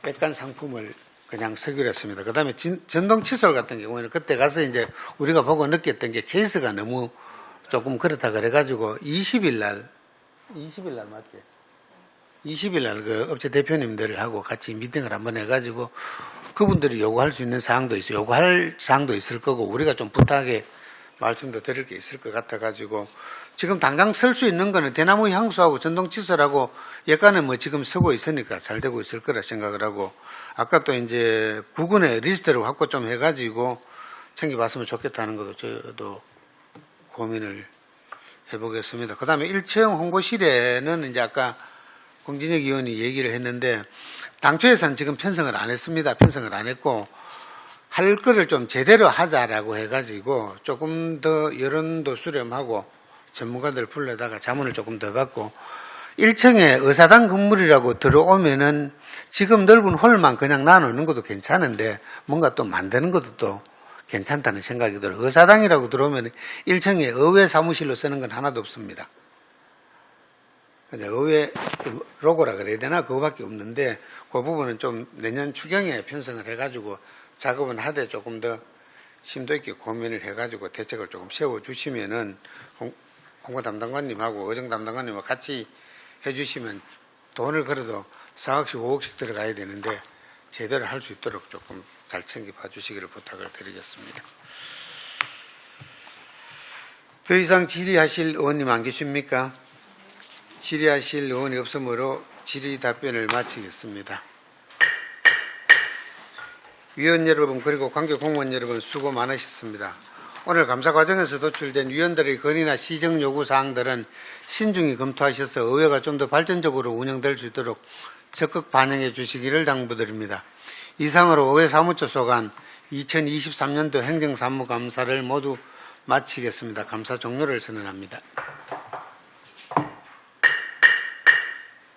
S1: 백간 상품을 그냥 서기했습니다. 그 다음에 전동 칫솔 같은 경우에는 그때 가서 이제 우리가 보고 느꼈던 게 케이스가 너무 조금 그렇다 그래가지고 20일 날 맞지? 20일 날 그 업체 대표님들하고 같이 미팅을 한번 해가지고 그분들이 요구할 수 있는 사항도 있어요. 요구할 사항도 있을 거고 우리가 좀 부탁에 말씀도 드릴 게 있을 것 같아가지고 지금 당장 쓸 수 있는 거는 대나무 향수하고 전동 칫솔하고 예간에 뭐 지금 쓰고 있으니까 잘 되고 있을 거라 생각을 하고 아까 또 이제 구군의 리스트를 확보 좀 해가지고 챙겨봤으면 좋겠다는 것도 저도 고민을 해보겠습니다. 그 다음에 1층 홍보실에는 이제 아까 공진혁 의원이 얘기를 했는데 당초에서는 지금 편성을 안 했습니다. 편성을 안 했고 할 거를 좀 제대로 하자라고 해가지고 조금 더 여론도 수렴하고 전문가들 불러다가 자문을 조금 더 받고 1층에 의사당 건물이라고 들어오면은 지금 넓은 홀만 그냥 나누는 것도 괜찮은데 뭔가 또 만드는 것도 또 괜찮다는 생각이 들어요. 의사당이라고 들어오면 1층에 의회 사무실로 쓰는 건 하나도 없습니다. 의회 로고라 그래야 되나? 그거밖에 없는데 그 부분은 좀 내년 추경에 편성을 해가지고 작업은 하되 조금 더 심도 있게 고민을 해가지고 대책을 조금 세워주시면은 홍보 담당관님하고 의정 담당관님하고 같이 해주시면 돈을 그래도 4억씩 5억씩 들어가야 되는데 제대로 할 수 있도록 조금 잘 챙겨봐 주시기를 부탁을 드리겠습니다. 더 이상 질의하실 의원님 안 계십니까? 질의하실 의원이 없으므로 질의 답변을 마치겠습니다. 위원 여러분 그리고 관계 공무원 여러분 수고 많으셨습니다. 오늘 감사 과정에서 도출된 위원들의 건의나 시정 요구 사항들은 신중히 검토하셔서 의회가 좀 더 발전적으로 운영될 수 있도록 적극 반영해 주시기를 당부드립니다. 이상으로 의회 사무처 소관 2023년도 행정사무감사를 모두 마치겠습니다. 감사 종료를 선언합니다.